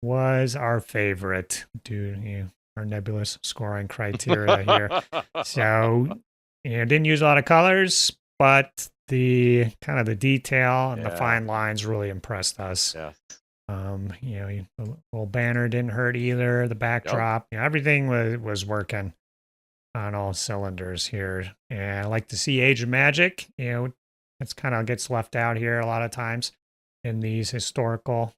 was our favorite, our nebulous scoring criteria here. So, didn't use a lot of colors, but the kind of the detail and the fine lines really impressed us. Yeah. The little banner didn't hurt either. The backdrop, everything was working on all cylinders here. And I like to see Age of Magic. It's kind of gets left out here a lot of times in these historical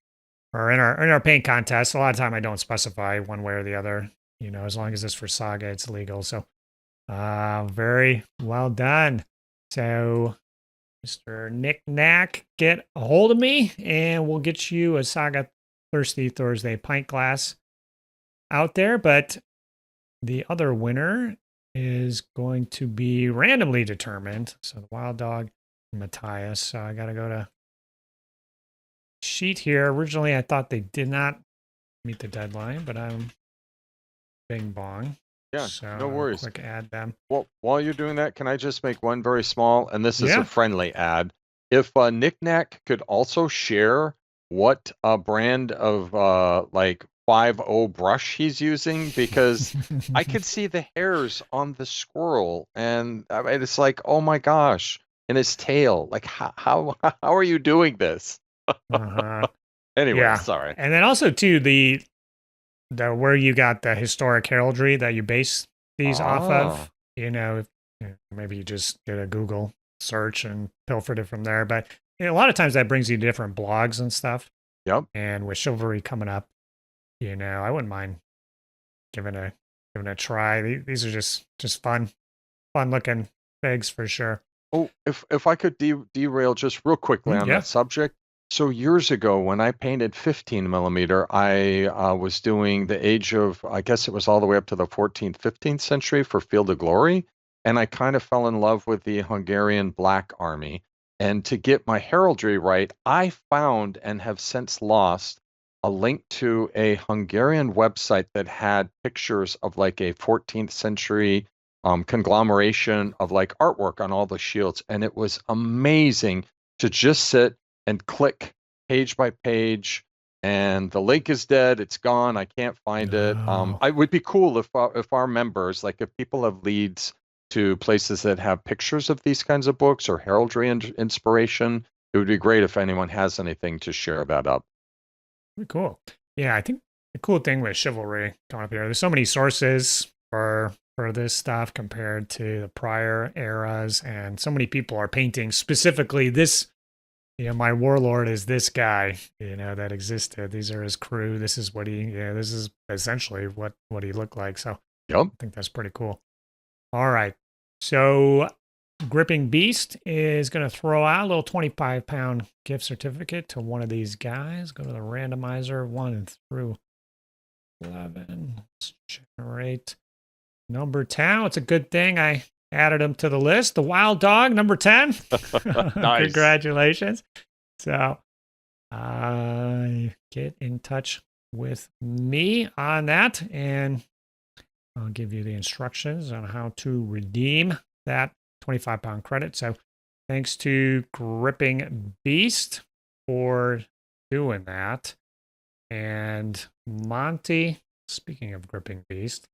or in our paint contests. A lot of time I don't specify one way or the other. As long as it's for Saga, it's legal. So very well done. So Mr. Nick Knack, get a hold of me and we'll get you a Saga Thursday pint glass out there. But the other winner is going to be randomly determined. So the Wild Dog, Matthias. So I got to go to sheet here. Originally, I thought they did not meet the deadline, but I'm bing bong. Yeah, so no worries. Quick add them. Well, while you're doing that, can I just make one very small, and this is a friendly ad. If Nick Knack could also share what brand of like 5.0 brush he's using, because I could see the hairs on the squirrel, and it's like, oh my gosh, and his tail. Like, how are you doing this? Anyway, sorry. And then also too the where you got the historic heraldry that you base these off of. Maybe you just did a Google search and pilfered it from there. But a lot of times that brings you different blogs and stuff. Yep. And with chivalry coming up, I wouldn't mind giving a try. These are just fun looking figs for sure. Oh, if I could derail just real quickly on that subject. So years ago, when I painted 15 millimeter, I was doing the age of, I guess it was all the way up to the 14th, 15th century for Field of Glory. And I kind of fell in love with the Hungarian Black Army. And to get my heraldry right, I found and have since lost a link to a Hungarian website that had pictures of like a 14th century conglomeration of like artwork on all the shields. And it was amazing to just sit and click page by page, and the link is dead. It's gone. I can't find it. It would be cool if our members, like if people have leads to places that have pictures of these kinds of books or heraldry and inspiration, it would be great if anyone has anything to share that up. Cool. Yeah, I think the cool thing with chivalry coming up here, there's so many sources for this stuff compared to the prior eras, and so many people are painting specifically this. My warlord is this guy, that existed. These are his crew. This is what this is essentially what he looked like. So I think that's pretty cool. All right. So Gripping Beast is going to throw out a little 25-pound gift certificate to one of these guys. Go to the randomizer 1 through 11. Let's generate number 10. It's a good thing I added him to the list. The Wild Dog, number 10. Nice. Congratulations. So get in touch with me on that, and I'll give you the instructions on how to redeem that 25-pound credit. So thanks to Gripping Beast for doing that. And Monty, speaking of Gripping Beast,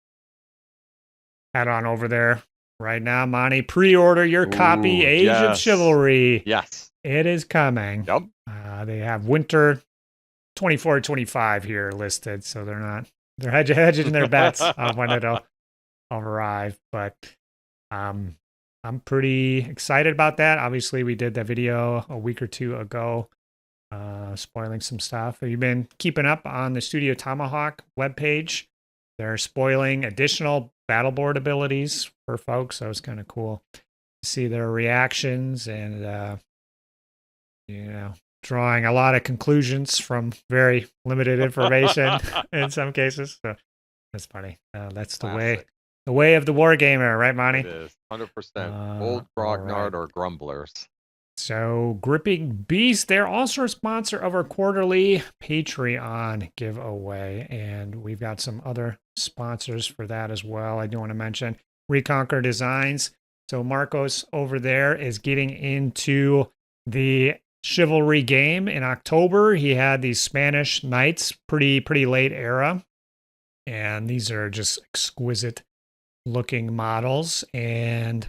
head on over there right now, Monty. Pre-order your copy, Age of Chivalry. Yes. It is coming. Yep. They have winter 24-25 here listed, so they're hedging their bets on when it'll arrive. But I'm pretty excited about that. Obviously, we did that video a week or two ago, spoiling some stuff. Have you been keeping up on the Studio Tomahawk webpage? They're spoiling additional battleboard abilities for folks, so it's kind of cool to see their reactions and drawing a lot of conclusions from very limited information in some cases. So that's funny. That's the way of the wargamer, right, Monty? It is 100%. Old grognard or grumblers. So Gripping Beast, they're also a sponsor of our quarterly Patreon giveaway, and we've got some other sponsors for that as well. I do want to mention Reconquer Designs. So Marcos over there is getting into the chivalry game in October. He had these Spanish Knights, pretty late era, and these are just exquisite looking models, and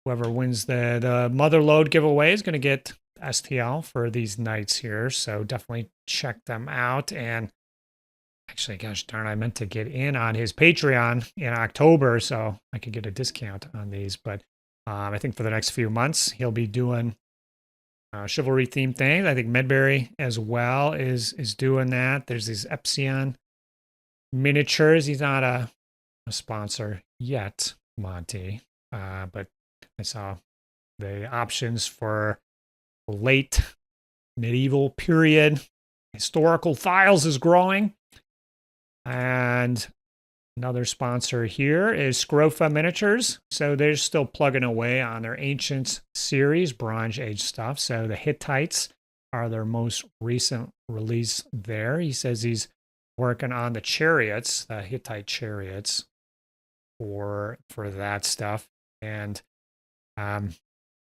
whoever wins the mother load giveaway is going to get STL for these knights here. So definitely check them out. And actually, gosh darn, I meant to get in on his Patreon in October so I could get a discount on these. But I think for the next few months, he'll be doing chivalry themed things. I think Medbury as well is doing that. There's these Epsilon miniatures. He's not a sponsor yet, Monty, but I saw the options for late medieval period historical files is growing. And another sponsor here is Scropha Miniatures. So they're still plugging away on their ancient series, Bronze Age stuff. So the Hittites are their most recent release there. He says he's working on the chariots, the Hittite chariots for that stuff. And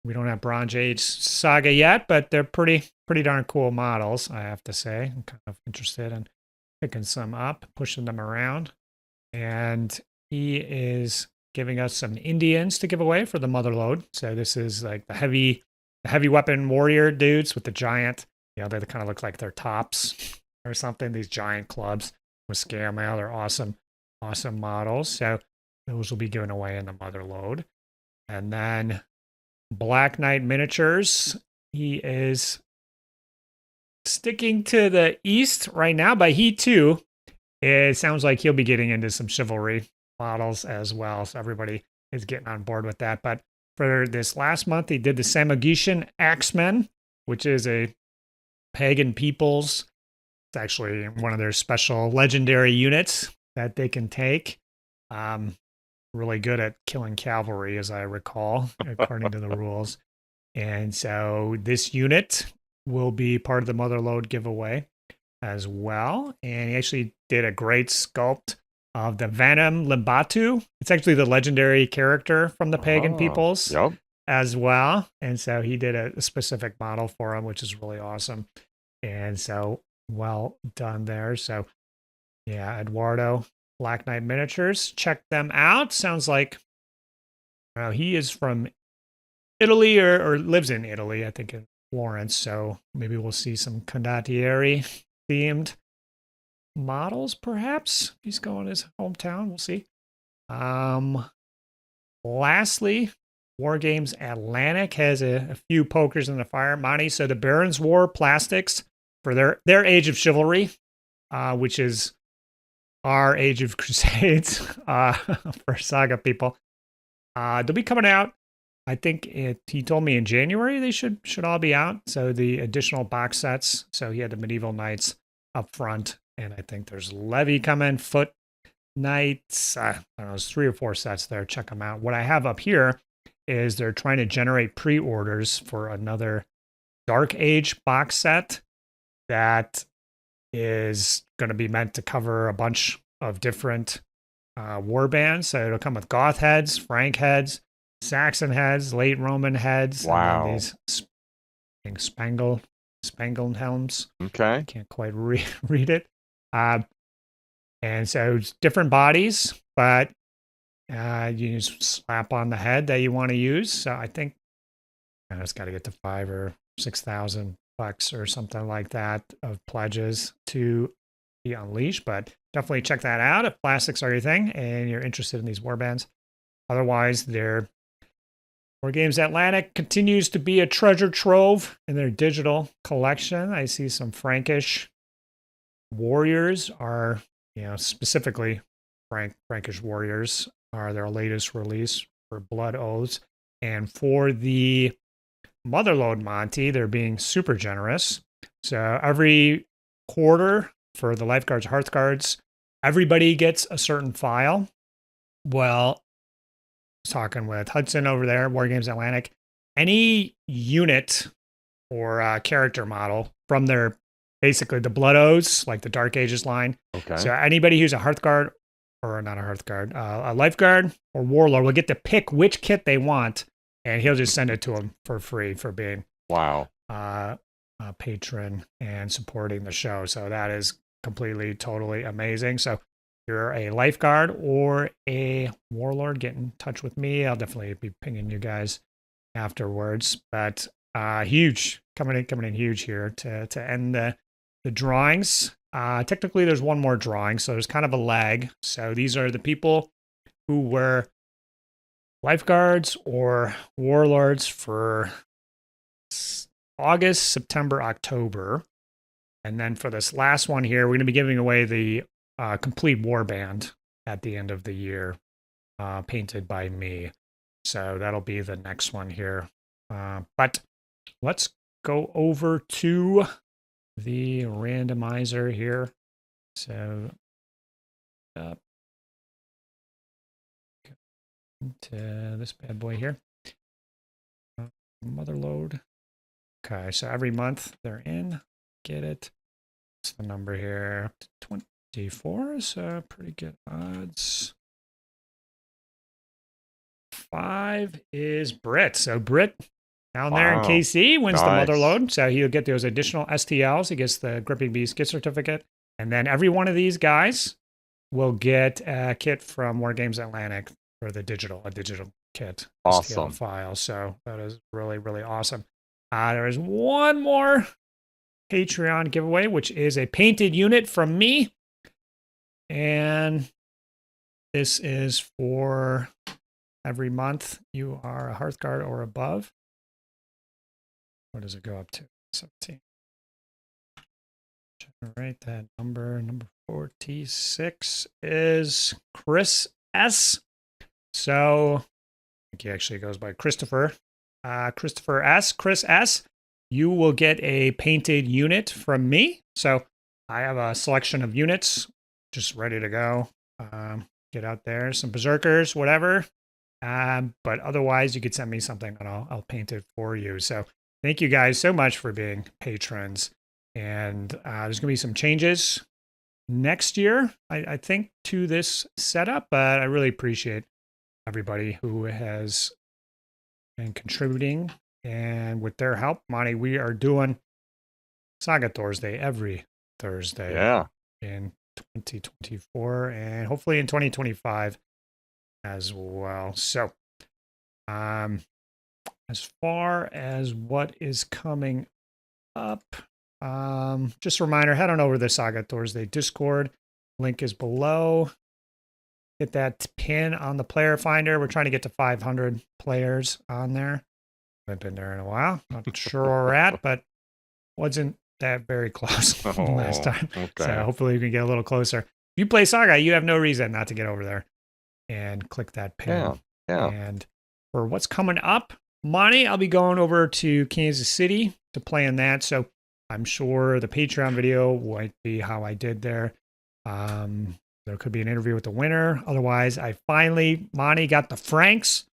we don't have Bronze Age Saga yet, but they're pretty darn cool models, I have to say. I'm kind of interested in picking some up, pushing them around. And he is giving us some Indians to give away for the Motherlode. So this is like the heavy weapon warrior dudes with the giant, they kind of look like they're tops or something. These giant clubs with scale mail. They're awesome models. So those will be given away in the Motherlode. And then Black Knight Miniatures. He is sticking to the east right now, but he too, it sounds like he'll be getting into some chivalry models as well. So everybody is getting on board with that. But for this last month, he did the Samogitian Axemen, which is a pagan peoples. It's actually one of their special legendary units that they can take. Really good at killing cavalry, as I recall, according to the rules. And so this unit will be part of the Motherlode giveaway as well. And he actually did a great sculpt of the Venom Limbatu. It's actually the legendary character from the pagan peoples as well. And so he did a specific model for him, which is really awesome. And so well done there. So yeah, Eduardo, Black Knight Miniatures, check them out. Sounds like he is from Italy or lives in Italy, I think in Florence. So maybe we'll see some condottieri themed models, perhaps. He's going to his hometown. We'll see. Lastly, Wargames Atlantic has a few pokers in the fire. Monty, so the Barons War plastics for their Age of Chivalry, which is our Age of Crusades for Saga people. They'll be coming out. I think he told me in January they should all be out. So the additional box sets. So he had the Medieval Knights up front, and I think there's Levy coming, Foot Knights. I don't know, there's 3 or 4 sets there. Check them out. What I have up here is they're trying to generate pre-orders for another Dark Age box set that is going to be meant to cover a bunch of different war bands. So it'll come with Goth heads, Frank heads, Saxon heads, late Roman heads. Wow. And these spangled helms. Okay. I can't quite read it. And so it's different bodies, but you just slap on the head that you want to use. So I think it's got to get to $5,000 or $6,000 or something like that of pledges to be unleashed. But definitely check that out if plastics are your thing and you're interested in these warbands. Otherwise, their Wargames Atlantic continues to be a treasure trove in their digital collection. I see some Frankish warriors are, specifically Frankish warriors are their latest release for Blood Oaths. And for the Motherlode Monty, they're being super generous. So every quarter for the Lifeguards, Hearthguards, everybody gets a certain file. Well, I was talking with Hudson over there, Wargames Atlantic. Any unit or character model from their, basically the Blood Oaths, like the Dark Ages line. Okay. So anybody who's a Hearthguard, or not a Hearthguard, a Lifeguard or Warlord will get to pick which kit they want, and he'll just send it to them for free for being a patron and supporting the show. So that is completely, totally amazing. So if you're a Lifeguard or a Warlord, get in touch with me. I'll definitely be pinging you guys afterwards. But Huge, coming in huge here to end the drawings. Technically, there's one more drawing, so there's kind of a lag. So these are the people who were lifeguards or warlords for August, September, October. And then for this last one here, we're going to be giving away the complete warband at the end of the year, painted by me. So that'll be the next one here. But let's go over to the randomizer here. So into this bad boy here. Mother load. Okay, so every month they're in. Get it. What's the number here? Up to 24 is pretty good odds. 5 is Brit. So Brit down there in KC wins the mother load. So he'll get those additional STLs. He gets the Gripping Beast gift certificate. And then every one of these guys will get a kit from Wargames Atlantic for the digital kit. Awesome. STL file. So that is really, really awesome. There is one more Patreon giveaway, which is a painted unit from me. And this is for every month you are a Hearthguard or above. What does it go up to? 17. Generate that number. Number 46 is Chris S. So I think he actually goes by Christopher. Christopher S. Chris S. You will get a painted unit from me. So I have a selection of units just ready to go. Get out there, some berserkers, whatever. But otherwise, you could send me something and I'll paint it for you. So thank you guys so much for being patrons. And there's going to be some changes next year, I think, to this setup. But I really appreciate everybody who has been contributing. And with their help, Monty, we are doing Saga Thursday every Thursday in 2024 and hopefully in 2025 as well. So as far as what is coming up, just a reminder, head on over to the Saga Thursday Discord. Link is below. Hit that pin on the player finder. We're trying to get to 500 players on there. Haven't been there in a while. Not sure where we're at, but wasn't that very close last time. Okay. So hopefully we can get a little closer. If you play Saga, you have no reason not to get over there and click that pin. Yeah. And for what's coming up, Monty, I'll be going over to Kansas City to play in that. So I'm sure the Patreon video might be how I did there. There could be an interview with the winner. Otherwise, I finally, Monty, got the Franks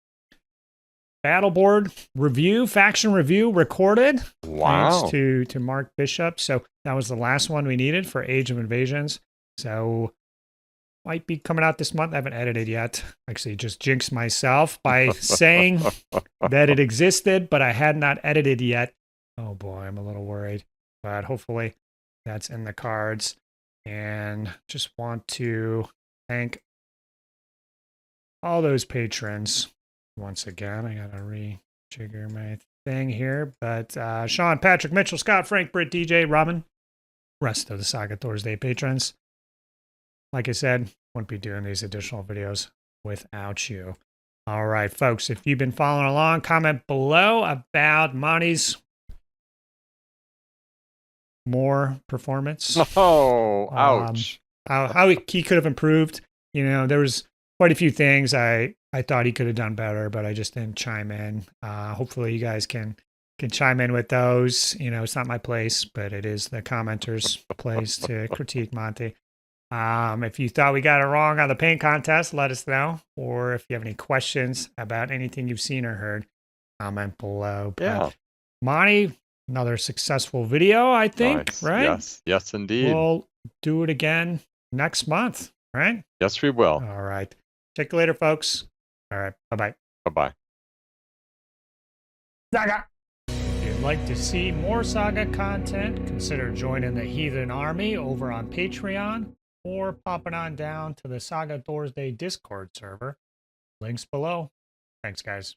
battle board review, faction review recorded. Wow. Thanks to Mark Bishop. So that was the last one we needed for Age of Invasions. So might be coming out this month. I haven't edited yet. Actually, just jinxed myself by saying that it existed, but I had not edited yet. Oh boy, I'm a little worried. But hopefully that's in the cards. And just want to thank all those patrons. Once again, I gotta rejigger my thing here. But Sean, Patrick, Mitchell, Scott, Frank, Britt, DJ, Robin, rest of the Saga Thursday patrons. Like I said, wouldn't be doing these additional videos without you. All right, folks, if you've been following along, comment below about Monty's more performance. Oh, ouch. How he could have improved. You know, there was quite a few things I thought he could have done better, but I just didn't chime in. Hopefully you guys can chime in with those. You know, it's not my place, but it is the commenters' place to critique Monty. If you thought we got it wrong on the paint contest, let us know. Or if you have any questions about anything you've seen or heard, comment below. Yeah. But Monty, another successful video, I think, Nice. right? Yes, indeed. We'll do it again next month, right? Yes, we will. All right. Check you later, folks. All right. Bye-bye. Bye-bye. Saga! If you'd like to see more Saga content, consider joining the Heathen Army over on Patreon or popping on down to the Saga Thursday Discord server. Links below. Thanks, guys.